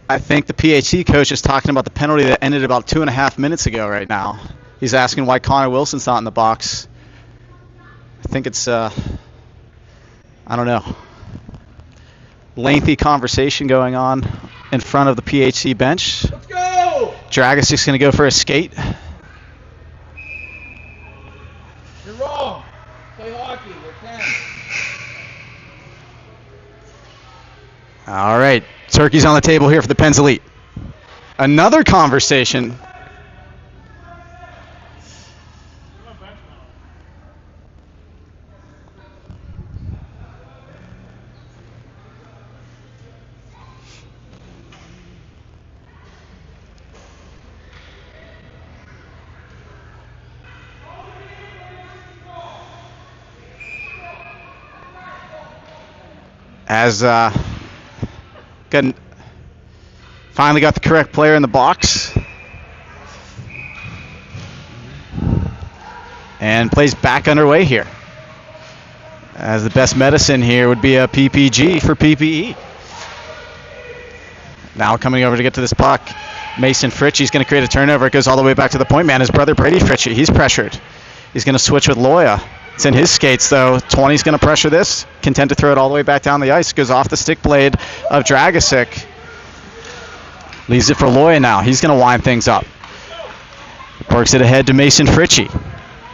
I think the PHC coach is talking about the penalty that ended about 2.5 minutes ago right now. He's asking why Connor Wilson's not in the box. I think it's, I don't know. Lengthy conversation going on in front of the PHC bench. Let's go! Dragus just going to go for a skate. You're wrong. Play hockey. We're 10. All right. Turkey's on the table here for the Pens Elite. Another conversation. As finally got the correct player in the box. And plays back underway here. As the best medicine here would be a PPG for PPE. Now coming over to get to this puck. Mason Fritchie's going to create a turnover. It goes all the way back to the point man. His brother Brady Fritchie, he's pressured. He's going to switch with Loya. It's in his skates, though. 20's going to pressure this. Content to throw it all the way back down the ice. Goes off the stick blade of Dragosic. Leaves it for Loya now. He's going to wind things up. Works it ahead to Mason Fritchie.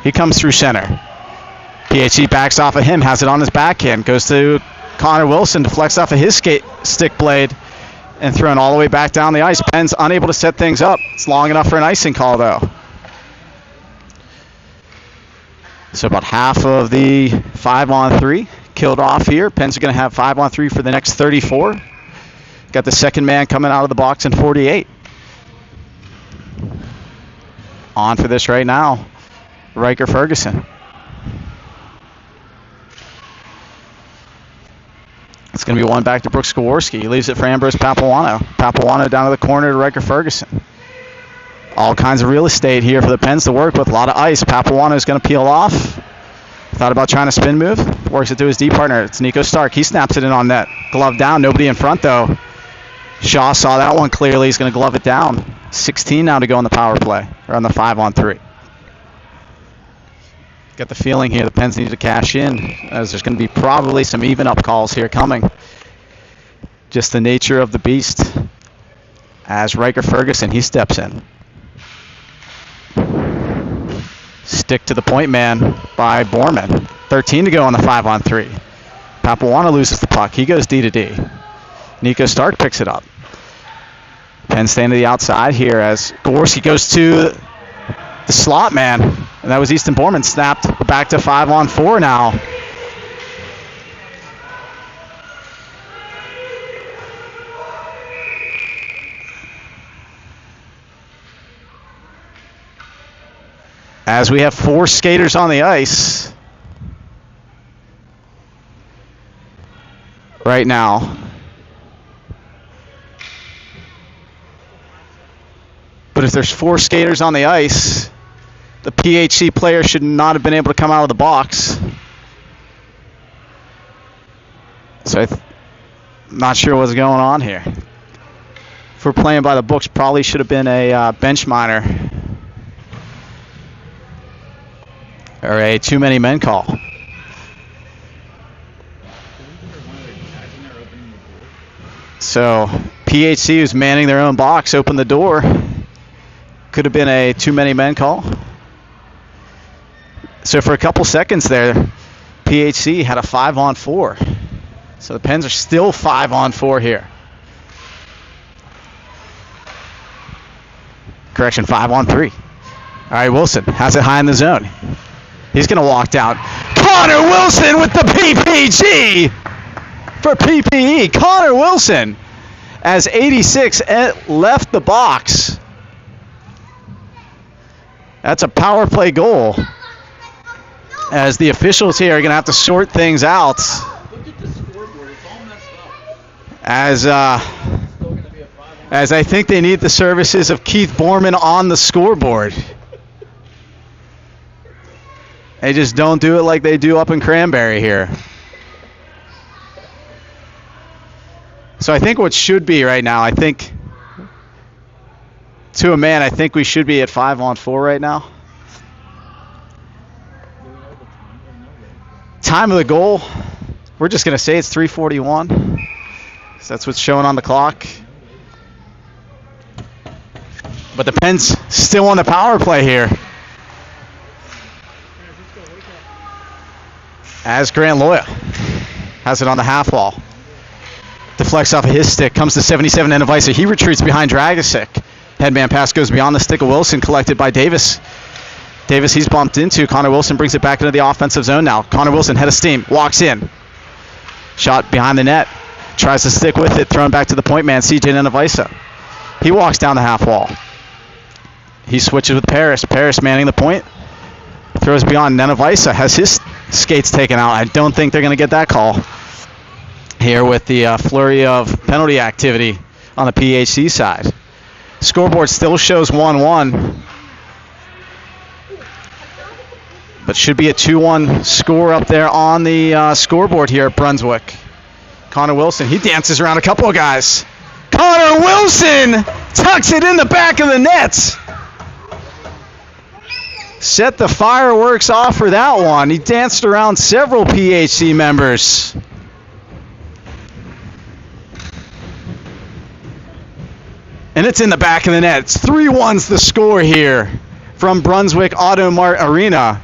He comes through center. PHC backs off of him. Has it on his backhand. Goes to Connor Wilson. Deflects off of his stick blade. And thrown all the way back down the ice. Penn's unable to set things up. It's long enough for an icing call, though. So about half of the 5-on-3 killed off here. Penn's are going to have 5-on-3 for the next 34. Got the second man coming out of the box in 48. On for this right now, Riker Ferguson. It's going to be one back to Brooks Skaworski. He leaves it for Ambrose Papuano. Papuano down to the corner to Riker Ferguson. All kinds of real estate here for the Pens to work with. A lot of ice. Papuano is going to peel off. Thought about trying a spin move. Works it to his D partner. It's Nico Stark. He snaps it in on net. Glove down. Nobody in front, though. Shaw saw that one clearly. He's going to glove it down. 16 now to go on the power play, or on the 5-on-3. Got the feeling here the Pens need to cash in, as there's going to be probably some even-up calls here coming. Just the nature of the beast. As Riker Ferguson, he steps in. Stick to the point man by Borman. 13 to go on the 5-on-3. Papuano loses the puck. He goes D to D. Nico Stark picks it up. Pens staying to the outside here as Gorski goes to the slot man. And that was Easton Borman. Snapped back to 5-on-4 now. As we have 4 skaters on the ice right now. But if there's 4 skaters on the ice, the PHC player should not have been able to come out of the box. So I'm not sure what's going on here. If we're playing by the books, probably should have been a bench minor. Or a too many men call. So PHC, who's manning their own box, opened the door. Could have been a too many men call. So for a couple seconds there, PHC had a 5-on-4. So the Pens are still 5-on-4 here. Correction, 5-on-3. All right, Wilson has it high in the zone. He's going to walk down. Connor Wilson with the PPG for PPE. Connor Wilson, as 86 left the box. That's a power play goal. As the officials here are going to have to sort things out. Look at the scoreboard. It's all messed up. As I think they need the services of Keith Borman on the scoreboard. They just don't do it like they do up in Cranberry here. So I think what should be right now, I think, to a man, I think we should be at 5-on-4 right now. Time of the goal, we're just going to say it's 3:41. So that's what's showing on the clock. But the Pens still on the power play here. As Grant Loya has it on the half wall. Deflects off of his stick, comes to 77 and Avisa. He retreats behind Dragosic. Headman pass goes beyond the stick of Wilson, collected by Davis. Davis, he's bumped into. Connor Wilson brings it back into the offensive zone now. Connor Wilson, head of steam, walks in. Shot behind the net. Tries to stick with it, thrown back to the point man, CJ Nenavisa. He walks down the half wall. He switches with Paris. Paris manning the point. Throws beyond. Nenavisa has his skates taken out. I don't think they're going to get that call here with the flurry of penalty activity on the PHC side. Scoreboard still shows 1-1. But should be a 2-1 score up there on the scoreboard here at Brunswick. Connor Wilson, he dances around a couple of guys. Connor Wilson tucks it in the back of the net. Set the fireworks off for that one. He danced around several PHC members. And it's in the back of the net. It's 3-1's the score here from Brunswick AutoMart Arena.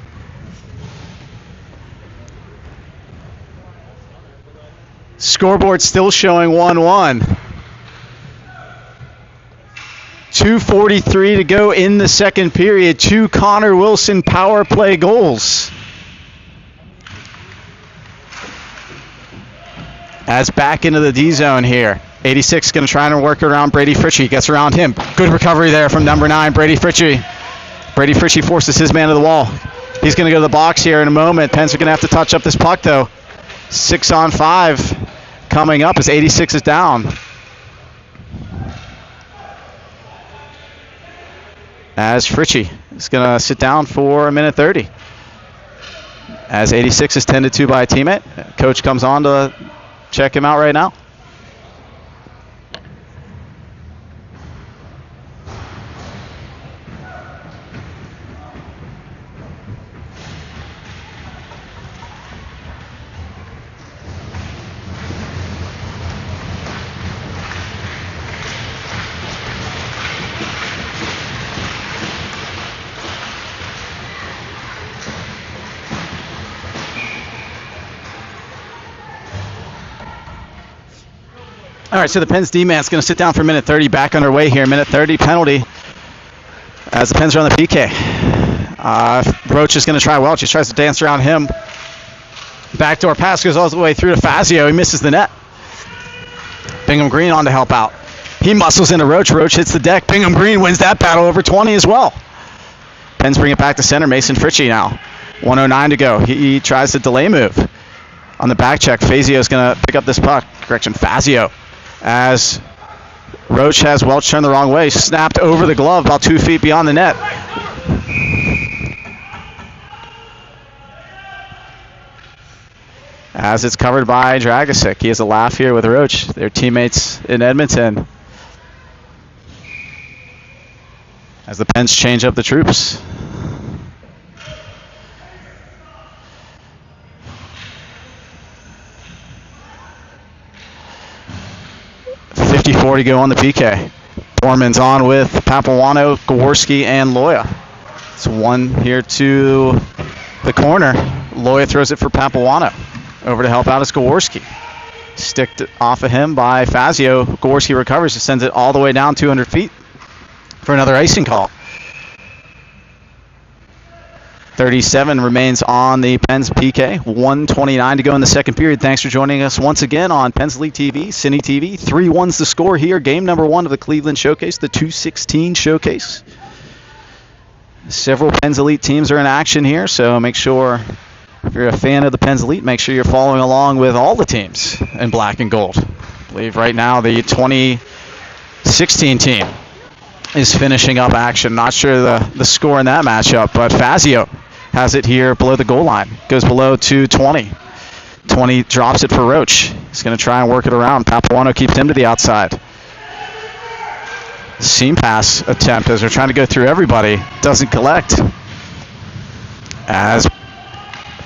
Scoreboard still showing 1-1. 2:43 to go in the second period. 2 Connor Wilson power play goals. As back into the D zone here. 86 going to try and work around Brady Fritchie. Gets around him. Good recovery there from number 9, Brady Fritchie. Brady Fritchie forces his man to the wall. He's going to go to the box here in a moment. Pens are going to have to touch up this puck, though. 6-on-5 coming up as 86 is down. As Fritchie is going to sit down for a minute 30. As 86 is tended to by a teammate. Coach comes on to check him out right now. All right, so the Pens D-man's going to sit down for a minute 30, back underway here. Minute 30 penalty as the Pens are on the PK. Roach is going to try Welch. He tries to dance around him. Backdoor pass goes all the way through to Fazio. He misses the net. Bingham Green on to help out. He muscles into Roach. Roach hits the deck. Bingham Green wins that battle over 20 as well. Pens bring it back to center. Mason Fritchie now. 1:09 to go. He tries to delay move. On the back check, Fazio is going to pick up this puck. Correction, Fazio. As Roach has Welch turned the wrong way. Snapped over the glove about 2 feet beyond the net. As it's covered by Dragosic. He has a laugh here with Roach, their teammates in Edmonton. As the Pens change up the troops. .54 to go on the PK. Borman's on with Papuano, Gaworski, and Loya. It's one here to the corner. Loya throws it for Papuano. Over to help out is Gaworski. Sticked off of him by Fazio. Gaworski recovers and sends it all the way down 200 feet for another icing call. 37 remains on the Pens PK. 1:29 to go in the second period. Thanks for joining us once again on Pens Elite TV, Cine TV. 3-1's the score here. Game number 1 of the Cleveland Showcase, the 216 Showcase. Several Pens Elite teams are in action here, so make sure, if you're a fan of the Pens Elite, make sure you're following along with all the teams in black and gold. I believe right now the 2016 team is finishing up action. Not sure the score in that matchup, but Fazio has it here below the goal line. Goes below to 20. 20 drops it for Roach. He's going to try and work it around. Papuano keeps him to the outside. Seam pass attempt as they're trying to go through everybody. Doesn't collect. As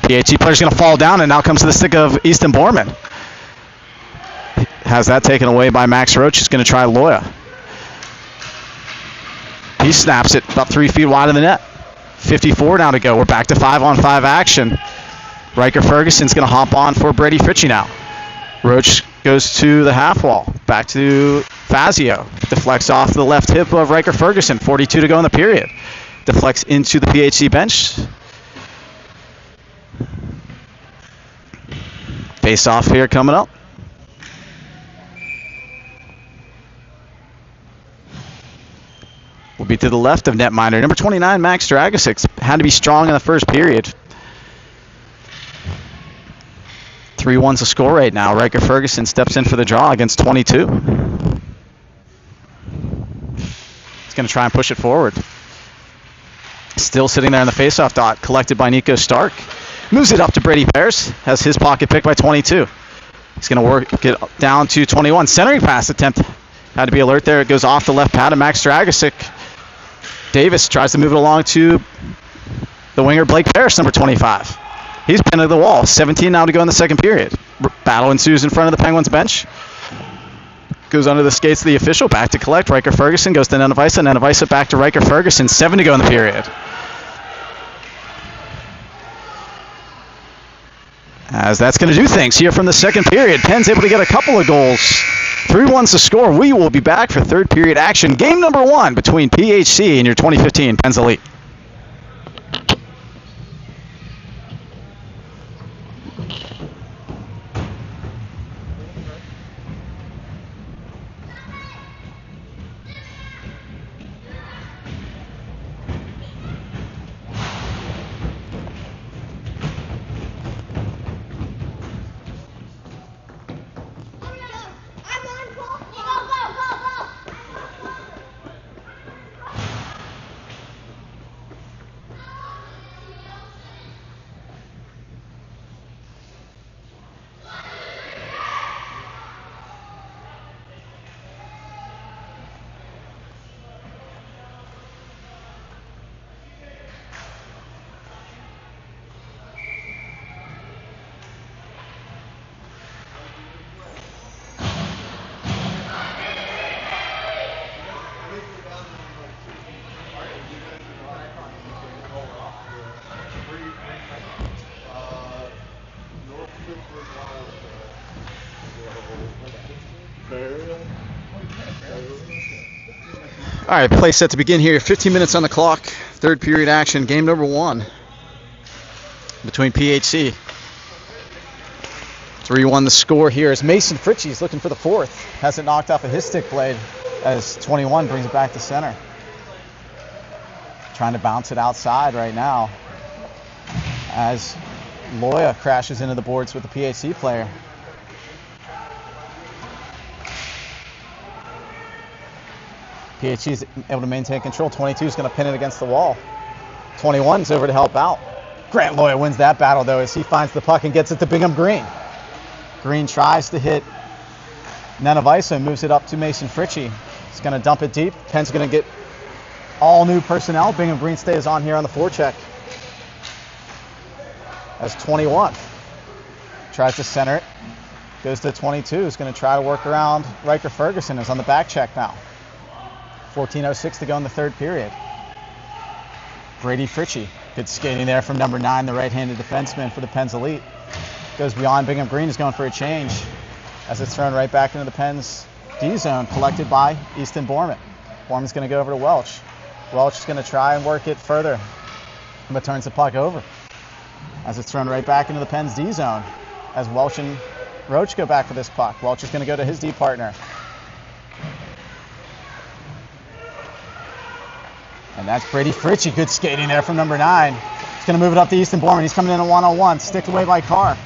PHC player's going to fall down, and now comes to the stick of Easton Borman. Has that taken away by Max Roach. He's going to try Loya. He snaps it about 3 feet wide of the net. 54 now to go. We're back to 5-on-5 action. Riker Ferguson's going to hop on for Brady Fritchie now. Roach goes to the half wall. Back to Fazio. Deflects off the left hip of Riker Ferguson. 42 to go in the period. Deflects into the PHC bench. Face off here coming up. Will be to the left of netminder. Number 29, Max Dragosic, had to be strong in the first period. 3-1's the score right now. Riker Ferguson steps in for the draw against 22. He's going to try and push it forward. Still sitting there in the faceoff dot, collected by Nico Stark. Moves it up to Brady Paris, has his pocket picked by 22. He's going to get down to 21. Centering pass attempt. Had to be alert there. It goes off the left pad of Max Dragosic. Davis tries to move it along to the winger Blake Parrish, number 25. He's pinned to the wall. 17 now to go in the second period. Battle ensues in front of the Penguins bench. Goes under the skates of the official. Back to collect. Riker Ferguson goes to Nenevisa. Nenevisa back to Riker Ferguson. 7 to go in the period. As that's going to do things here from the second period. Penn's able to get a couple of goals. 3-1's the score. We will be back for third period action. Game number 1 between PHC and your 2015 Penn's Elite. All right, play set to begin here. 15 minutes on the clock. Third period action. Game number 1 between PHC. 3-1 the score here as Mason Fritchie's looking for the fourth. Has it knocked off of his stick blade as 21 brings it back to center. Trying to bounce it outside right now as Loya crashes into the boards with the PHC player. PHC is able to maintain control. 22 is going to pin it against the wall. 21 is over to help out. Grant Loya wins that battle, though, as he finds the puck and gets it to Bingham Green. Green tries to hit Nenevisa and moves it up to Mason Fritchie. He's going to dump it deep. Penn's going to get all new personnel. Bingham Green stays on here on the forecheck. As 21 tries to center it. Goes to 22. Is going to try to work around Riker Ferguson, who's on the back check now. 14:06 to go in the third period. Brady Fritchie. Good skating there from number 9, the right-handed defenseman for the Penn's Elite. Goes beyond Bingham Green. Is going for a change as it's thrown right back into the Penn's D zone, collected by Easton Borman. Borman's going to go over to Welch. Welch is going to try and work it further, but turns the puck over as it's thrown right back into the Penn's D zone as Welch and Roach go back for this puck. Welch is going to go to his D partner. And that's Brady Fritchie. Good skating there from number 9. He's going to move it up to Easton Borman. He's coming in a one-on-one. Sticked away by Carr.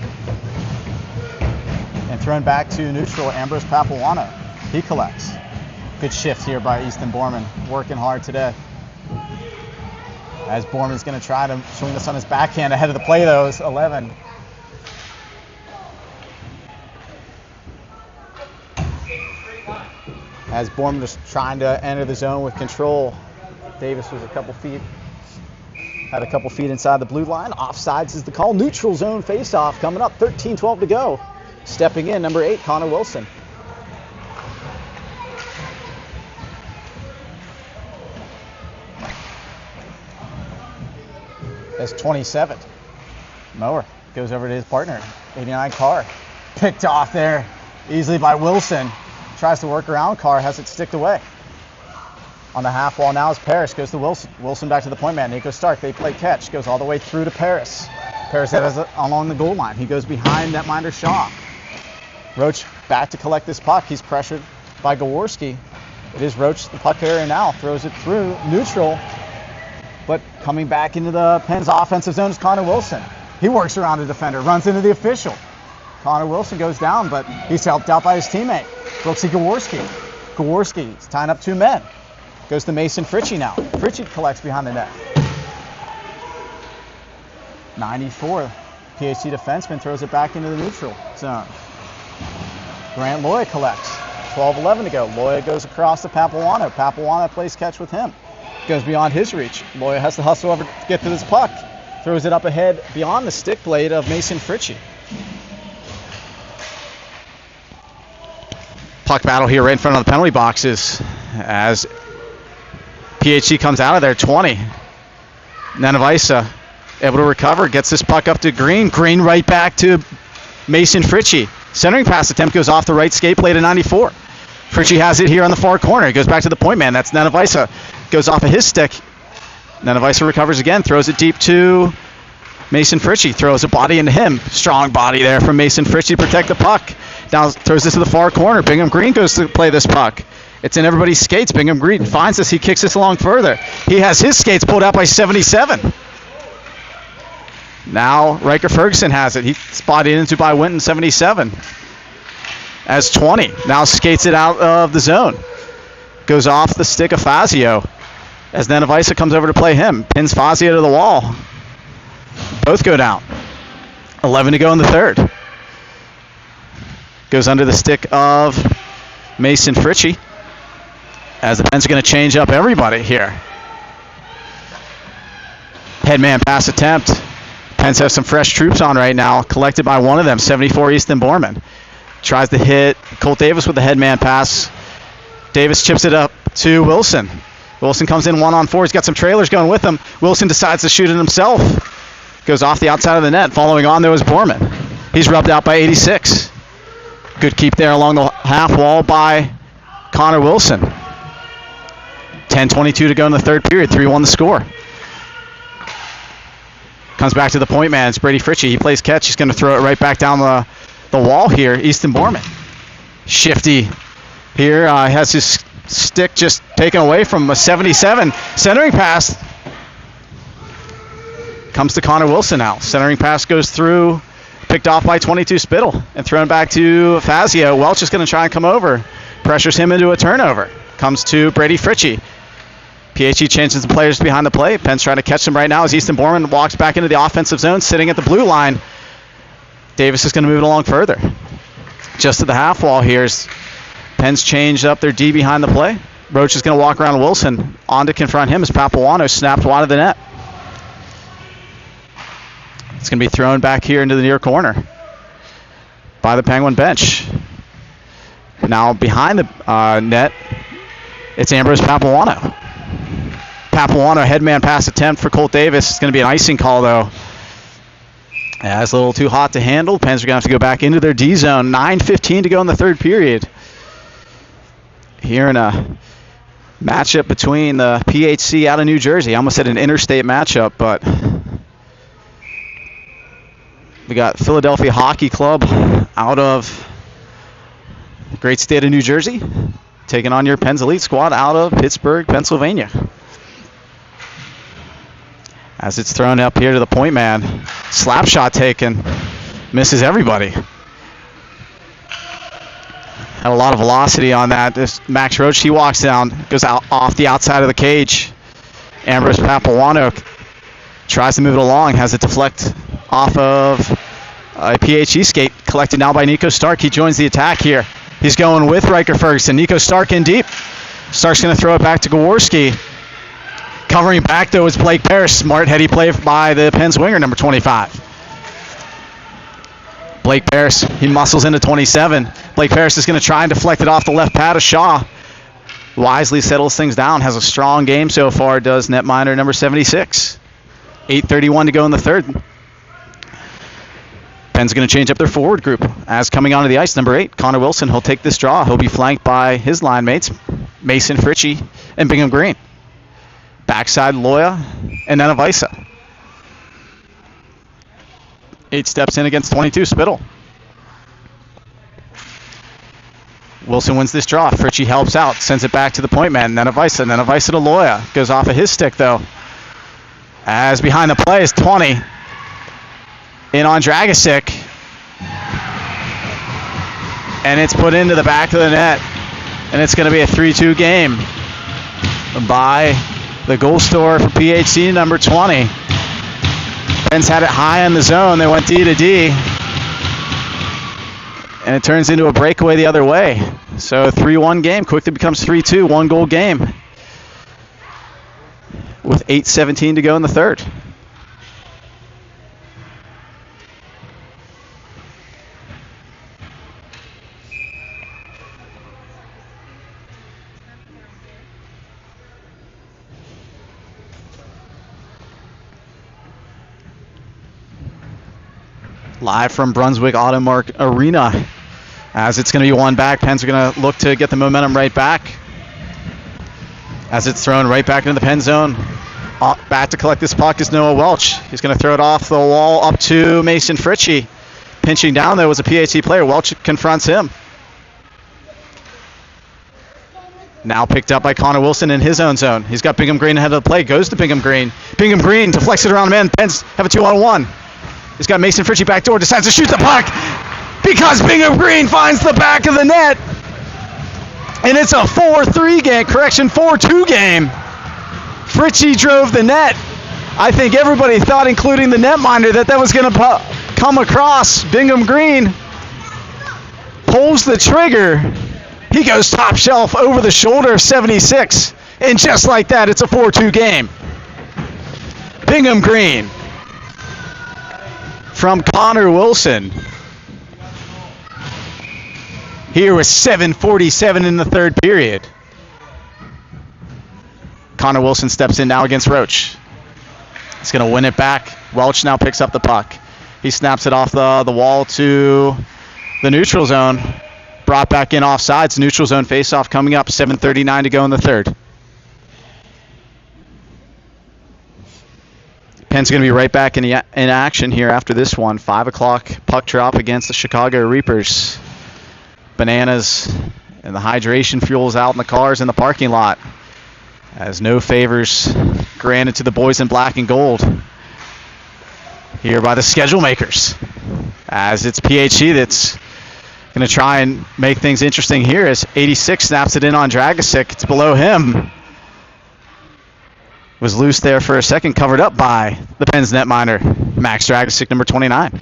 And thrown back to neutral, Ambrose Papuano. He collects. Good shift here by Easton Borman. Working hard today. As Borman's going to try to swing this on his backhand ahead of the play, though. It's 11. As Borman was trying to enter the zone with control, Davis was had a couple feet inside the blue line. Offsides is the call. Neutral zone face-off coming up. 13:12 to go. Stepping in, number 8, Connor Wilson. That's 27. Mower goes over to his partner, 89 Carr. Picked off there easily by Wilson. Tries to work around Carr, has it sticked away. On the half wall now is Parrish, goes to Wilson. Wilson back to the point man, Nico Stark. They play catch, goes all the way through to Parrish. Parrish has it along the goal line. He goes behind netminder Shaw. Roach back to collect this puck. He's pressured by Gaworski. It is Roach, the puck carrier now, throws it through neutral. But coming back into the Penn's offensive zone is Connor Wilson. He works around the defender, runs into the official. Connor Wilson goes down, but he's helped out by his teammate, Brooksy Gaworski. Gaworski's tying up 2 men. Goes to Mason Fritchie now. Fritchie collects behind the net. 94. PHC defenseman throws it back into the neutral zone. Grant Loya collects. 12-11 to go. Loya goes across to Papuano. Papuano plays catch with him. Goes beyond his reach. Loya has to hustle over to get to this puck. Throws it up ahead beyond the stick blade of Mason Fritchie. Puck battle here right in front of the penalty boxes as PHC comes out of there. 20. Nanavisa able to recover, gets this puck up to Green. Green right back to Mason Fritchie. Centering pass attempt goes off the right skate plate of 94. Fritchie has it here on the far corner. He goes back to the point man. That's Nanavisa. Goes off of his stick. Nanavisa recovers again. Throws it deep to Mason Fritchie. Throws a body into him. Strong body there from Mason Fritchie to protect the puck. Now throws this to the far corner. Bingham Green goes to play this puck. It's in everybody's skates. Bingham Green finds this. He kicks this along further. He has his skates pulled out by 77. Now Riker Ferguson has it. He's spotted into by Winton, 77. As 20 now skates it out of the zone. Goes off the stick of Fazio. As Nanavisa comes over to play him. Pins Fazio to the wall. Both go down. 11 to go in the third. Goes under the stick of Mason Fritchie. As the Pens are going to change up everybody here. Headman pass attempt. Pens have some fresh troops on right now, collected by one of them, 74 Easton Borman. Tries to hit Colt Davis with the headman pass. Davis chips it up to Wilson. Wilson comes in 1-on-4. He's got some trailers going with him. Wilson decides to shoot it himself. Goes off the outside of the net. Following on there was Borman. He's rubbed out by 86. Good keep there along the half wall by Connor Wilson. 10:22 to go in the third period. 3-1 the score. Comes back to the point man. It's Brady Fritchie. He plays catch. He's going to throw it right back down the wall here. Easton Borman. Shifty here. Has his stick just taken away from a 77. Centering pass. Comes to Connor Wilson now. Centering pass goes through. Picked off by 22 Spittle. And thrown back to Fazio. Welch is going to try and come over. Pressures him into a turnover. Comes to Brady Fritchie. PHC changes the players behind the play. Penn's trying to catch him right now as Easton Borman walks back into the offensive zone, sitting at the blue line. Davis is going to move it along further. Just to the half wall here. Penn's changed up their D behind the play. Roach is going to walk around Wilson. On to confront him as Papuano snapped wide of the net. It's going to be thrown back here into the near corner by the Penguin bench. Now behind the net, it's Ambrose Papuano. Papuano headman pass attempt for Colt Davis. It's going to be an icing call, though. Yeah, it's a little too hot to handle. Pens are going to have to go back into their D zone. 9:15 to go in the third period. Here in a matchup between the PHC out of New Jersey. I almost said an interstate matchup, but we got Philadelphia Hockey Club out of the great state of New Jersey taking on your Pens Elite squad out of Pittsburgh, Pennsylvania. As it's thrown up here to the point man. Slap shot taken. Misses everybody. Had a lot of velocity on that. This Max Roach, he walks down, goes out off the outside of the cage. Ambrose Papuano tries to move it along, has it deflect off of a PHC skate, collected now by Nico Stark. He joins the attack here. He's going with Riker Ferguson. Nico Stark in deep. Stark's going to throw it back to Gaworski. Covering back, though, is Blake Parrish. Smart heady play by the Pens winger, number 25. Blake Parrish, he muscles into 27. Blake Parrish is going to try and deflect it off the left pad of Shaw. Wisely settles things down. Has a strong game so far, does netminder number 76. 8:31 to go in the third. Pens going to change up their forward group. As coming onto the ice, number 8, Connor Wilson. He'll take this draw. He'll be flanked by his line mates, Mason Fritchie and Bingham Green. Backside, Loya and Nanavisa. 8 steps in against 22, Spittle. Wilson wins this draw. Fritchie helps out, sends it back to the point man, Nanavisa. Nanavisa to Loya. Goes off of his stick, though. As behind the play is 20. In on Dragosic. And it's put into the back of the net. And it's going to be a 3-2 game by the goal scorer for PHC, number 20. Pens had it high in the zone. They went D to D. And it turns into a breakaway the other way. So 3-1 game quickly becomes 3-2, 1-goal game. With 8:17 to go in the third. Live from Brunswick AutoMart Arena. As it's going to be one back, Pens are going to look to get the momentum right back. As it's thrown right back into the Pen zone. Back to collect this puck is Noah Welch. He's going to throw it off the wall up to Mason Fritchie. Pinching down there was a PHC player. Welch confronts him. Now picked up by Connor Wilson in his own zone. He's got Bingham Green ahead of the play. Goes to Bingham Green. Bingham Green deflects it around the man. Pens have a 2-on-1. He's got Mason Fritchie back door. Decides to shoot the puck because Bingham Green finds the back of the net. And it's a 4-3 game. Correction, 4-2 game. Fritchie drove the net. I think everybody thought, including the netminder, that was going to come across. Bingham Green pulls the trigger. He goes top shelf over the shoulder of 76. And just like that, it's a 4-2 game. Bingham Green from Connor Wilson. Here with 7:47 in the third period. Connor Wilson steps in now against Roach. He's going to win it back. Welch now picks up the puck. He snaps it off the wall to the neutral zone. Brought back in offsides. Neutral zone faceoff coming up. 7:39 to go in the third. Penn's going to be right back in action here after this one. 5 o'clock puck drop against the Chicago Reapers. Bananas and the hydration fuels out in the cars in the parking lot. As no favors granted to the boys in black and gold here by the schedule makers. As it's PHC that's going to try and make things interesting here as 86 snaps it in on Dragosic. It's below him. Was loose there for a second, covered up by the Pens netminder, Max Dragosic, number 29.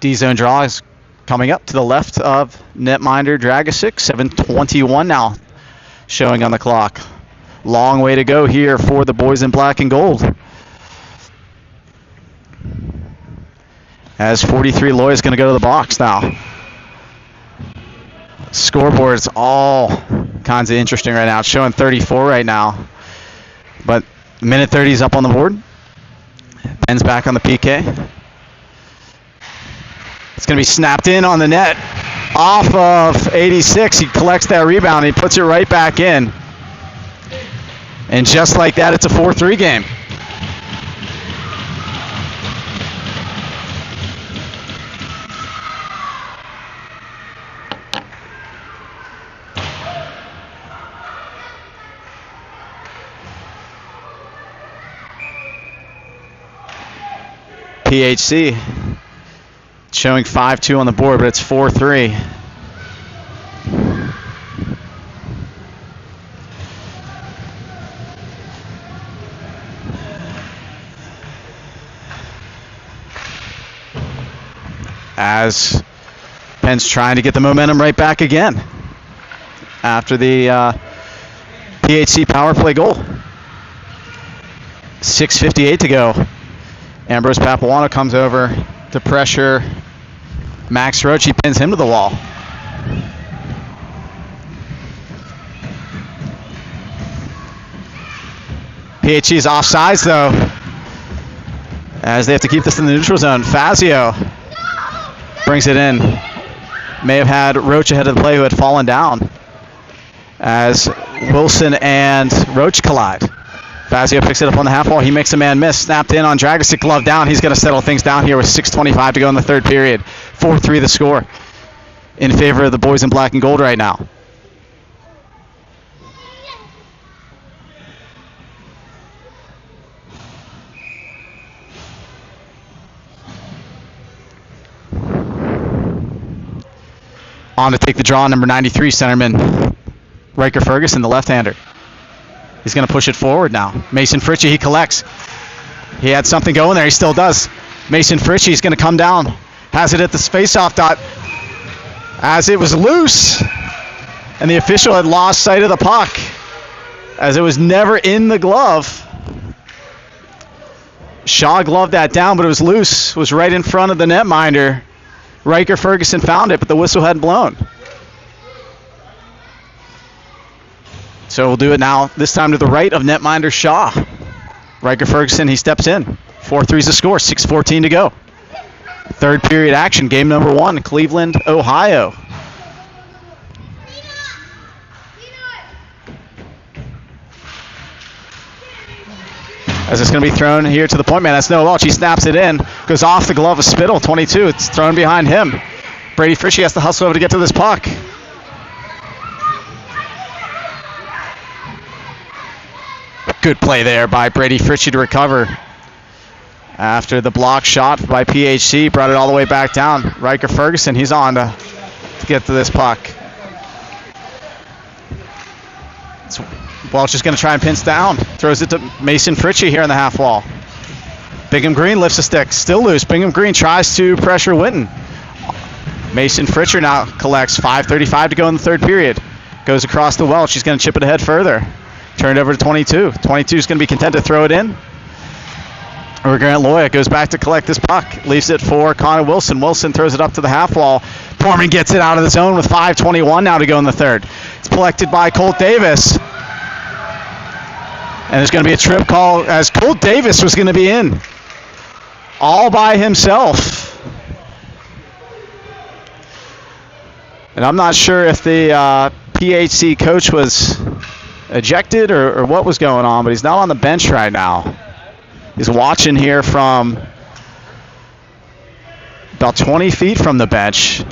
D-zone draw is coming up to the left of netminder Dragosic. 7:21 now showing on the clock. Long way to go here for the boys in black and gold. As 43 Loy is going to go to the box now. Scoreboard's all kinds of interesting right now. It's showing 34 right now. But minute 30 is up on the board. Pens back on the PK. It's going to be snapped in on the net. Off of 86. He collects that rebound. And he puts it right back in. And just like that, it's a 4-3 game. PHC showing 5-2 on the board, but it's 4-3. As Penn's trying to get the momentum right back again after the PHC power play goal. 6:58 to go. Ambrose Papuano comes over to pressure Max Roach. He pins him to the wall. PHC's offsides though, as they have to keep this in the neutral zone. Fazio brings it in. May have had Roach ahead of the play who had fallen down as Wilson and Roach collide. Fazio picks it up on the half wall. He makes a man miss. Snapped in on Dragosic, glove down. He's going to settle things down here with 6:25 to go in the third period. 4-3 the score in favor of the boys in black and gold right now. On to take the draw, number 93, centerman Riker Ferguson, the left-hander. He's going to push it forward now. Mason Fritchie, he collects. He had something going there. He still does. Mason Fritchie's going to come down. Has it at the face-off dot as it was loose. And the official had lost sight of the puck as it was never in the glove. Shaw gloved that down, but it was loose. It was right in front of the netminder. Riker Ferguson found it, but the whistle hadn't blown. So we'll do it now, this time to the right of netminder Shaw. Riker Ferguson, he steps in. 4-3's the score, 6:14 to go. Third period action, game number 1, Cleveland, Ohio. As it's going to be thrown here to the point man. That's Noah Welch. He snaps it in. Goes off the glove of Spittle, 22. It's thrown behind him. Brady Fritchie has to hustle over to get to this puck. Good play there by Brady Fritchie to recover. After the block shot by PHC, brought it all the way back down. Riker Ferguson, he's on to get to this puck. Welch is going to try and pinch down. Throws it to Mason Fritchie here in the half wall. Bingham Green lifts a stick. Still loose. Bingham Green tries to pressure Witten. Mason Fritchie now collects. 5:35 to go in the third period. Goes across to Welch. He's going to chip it ahead further. Turned over to 22. 22 is going to be content to throw it in. Or Grant Loya goes back to collect this puck. Leaves it for Connor Wilson. Wilson throws it up to the half wall. Portman gets it out of the zone with 5:21 now to go in the third. It's collected by Colt Davis. And there's going to be a trip call as Colt Davis was going to be in all by himself. And I'm not sure if the PHC coach was ejected or what was going on, but he's not on the bench right now. He's watching here from about 20 feet from the bench.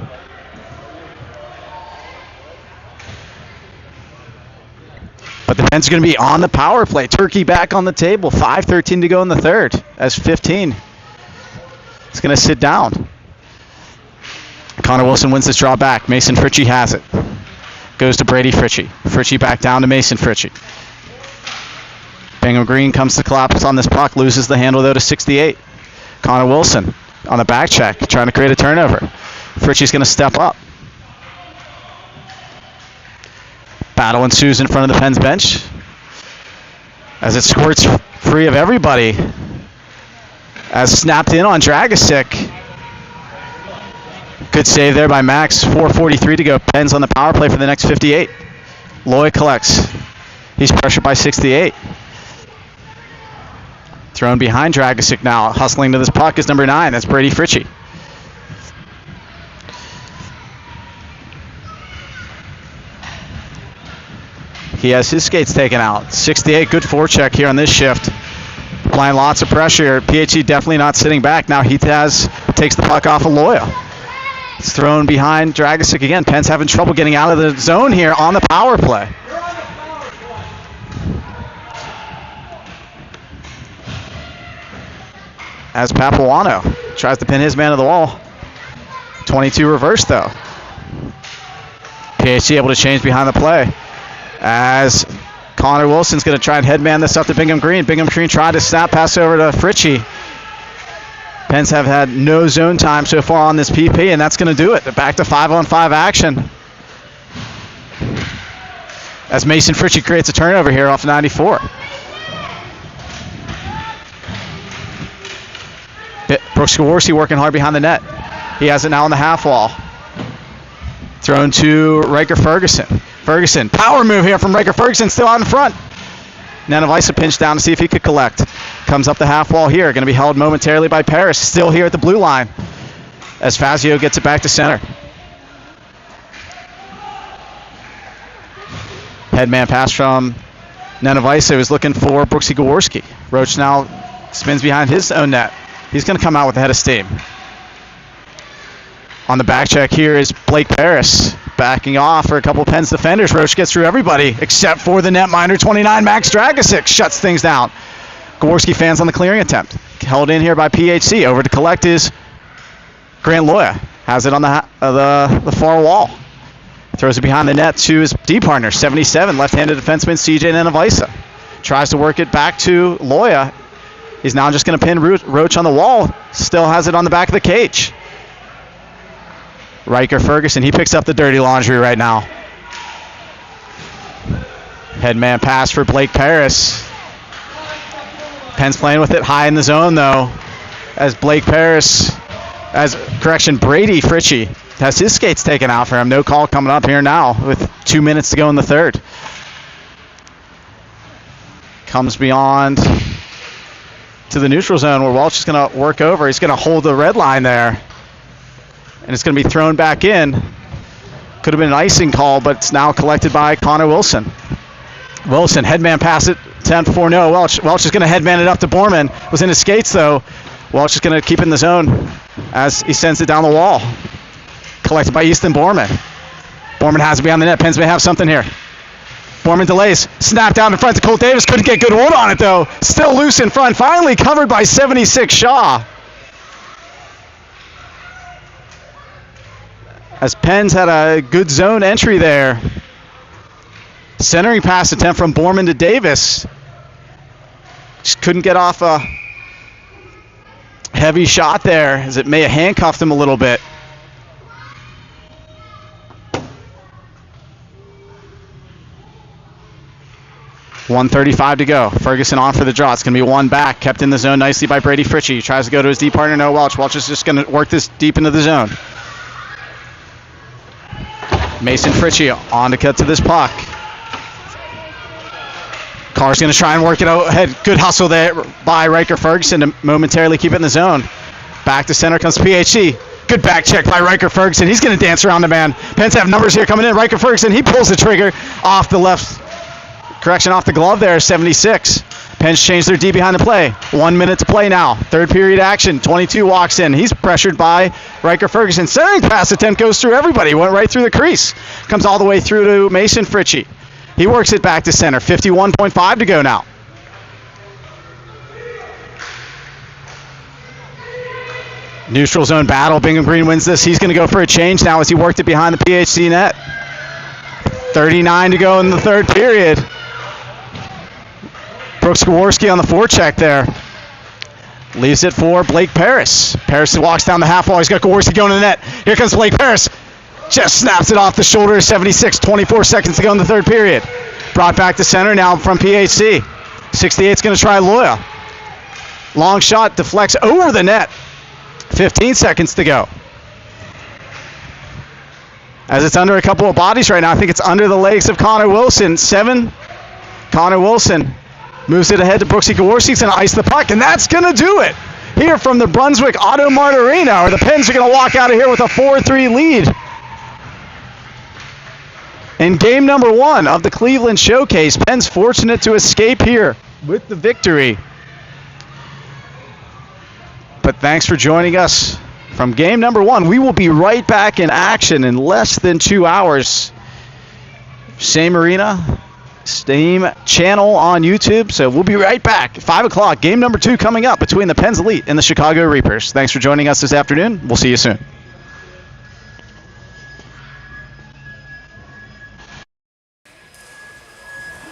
But the Pens are going to be on the power play. Turkey back on the table. 5:13 to go in the third. As 15 is going to sit down. Connor Wilson wins this draw back. Mason Fritchie has it. Goes to Brady Fritchie. Fritchie back down to Mason Fritchie. Bingham Green comes to collapse on this puck. Loses the handle though to 68. Connor Wilson on the back check. Trying to create a turnover. Fritchie's going to step up. Battle ensues in front of the Pens bench as it squirts free of everybody. As snapped in on Dragosic. Good save there by Max. 4:43 to go. Pens on the power play for the next 58. Loy collects. He's pressured by 68. Thrown behind Dragosic now. Hustling to this puck is number 9. That's Brady Fritchie. He has his skates taken out. 68, good forecheck here on this shift. Applying lots of pressure. PHC definitely not sitting back. Now he takes the puck off of Loya. It's thrown behind Dragosic again. Pens having trouble getting out of the zone here on the power play. As Papuano tries to pin his man to the wall. 22 reverse though. PHC able to change behind the play. As Connor Wilson's going to try and headman this up to Bingham Green. Bingham Green tried to snap pass over to Fritchie. Pens have had no zone time so far on this PP, and that's going to do it. They're back to 5-on-5 action. As Mason Fritchie creates a turnover here off 94. Brooks Jaworski working hard behind the net. He has it now on the half wall. Thrown to Riker Ferguson. Ferguson, power move here from Riker Ferguson, still out in front. Nanavisa pinched down to see if he could collect. Comes up the half wall here, going to be held momentarily by Paris, still here at the blue line. As Fazio gets it back to center. Headman pass from Nanavisa, who's looking for Brooksy Jaworski. Roach now spins behind his own net. He's going to come out with a head of steam. On the back check here is Blake Paris. Backing off for a couple of Pens defenders. Roach gets through everybody except for the netminder 29, Max Dragosic. Shuts things down. Jaworski fans on the clearing attempt. Held in here by PHC. Over to collect is Grant Loya. Has it on the far wall. Throws it behind the net to his D partner, 77, left-handed defenseman CJ Nanavisa. Tries to work it back to Loya. He's now just going to pin Roach on the wall. Still has it on the back of the cage. Riker Ferguson, he picks up the dirty laundry right now. Headman pass for Blake Paris. Penn's playing with it high in the zone, though, as Brady Fritchie has his skates taken out for him. No call coming up here now with 2 minutes to go in the third. Comes beyond to the neutral zone where Welch is going to work over. He's going to hold the red line there. And it's going to be thrown back in. Could have been an icing call, but it's now collected by Connor Wilson. Wilson, headman pass it, 10-4-0. Welch is going to headman it up to Borman. Was in his skates, though. Welch is going to keep it in the zone as he sends it down the wall. Collected by Easton Borman. Borman has it behind the net. Pens may have something here. Borman delays. Snap down in front to Colt Davis. Couldn't get good hold on it, though. Still loose in front. Finally covered by 76 Shaw. As Pens had a good zone entry there. Centering pass attempt from Borman to Davis. Just couldn't get off a heavy shot there, as it may have handcuffed him a little bit. .135 to go. Ferguson on for the draw. It's going to be one back. Kept in the zone nicely by Brady Fritchie. He tries to go to his deep partner. No, Welch. Welch is just going to work this deep into the zone. Mason Fritchie on to cut to this puck. Carr's going to try and work it ahead. Good hustle there by Riker Ferguson to momentarily keep it in the zone. Back to center comes PHC. Good back check by Riker Ferguson. He's going to dance around the man. Pens have numbers here coming in. Riker Ferguson, he pulls the trigger off the left. Correction off the glove there, 76. Pens change their D behind the play. 1 minute to play now. Third period action. 22 walks in. He's pressured by Riker Ferguson. Centering pass attempt goes through everybody. Went right through the crease. Comes all the way through to Mason Fritchie. He works it back to center. 51.5 to go now. Neutral zone battle. Bingham Green wins this. He's going to go for a change now as he worked it behind the PHC net. 39 to go in the third period. Brooks Gaworski on the forecheck there. Leaves it for Blake Paris. Paris walks down the half wall. He's got Gaworski going to the net. Here comes Blake Paris. Just snaps it off the shoulder. 76, 24 seconds to go in the third period. Brought back to center now from PHC. 68's going to try Loya. Long shot deflects over the net. 15 seconds to go. As it's under a couple of bodies right now. I think it's under the legs of Connor Wilson. 7. Connor Wilson moves it ahead to Brooksy Gaworski. He's going to ice the puck, and that's going to do it. Here from the Brunswick AutoMart Arena, where the Pens are going to walk out of here with a 4-3 lead. In game number 1 of the Cleveland Showcase, Pens fortunate to escape here with the victory. But thanks for joining us from game number 1. We will be right back in action in less than 2 hours. Same arena, same channel on YouTube. So we'll be right back. 5 o'clock, game number 2 coming up between the Pens Elite and the Chicago Reapers. Thanks for joining us this afternoon. We'll see you soon.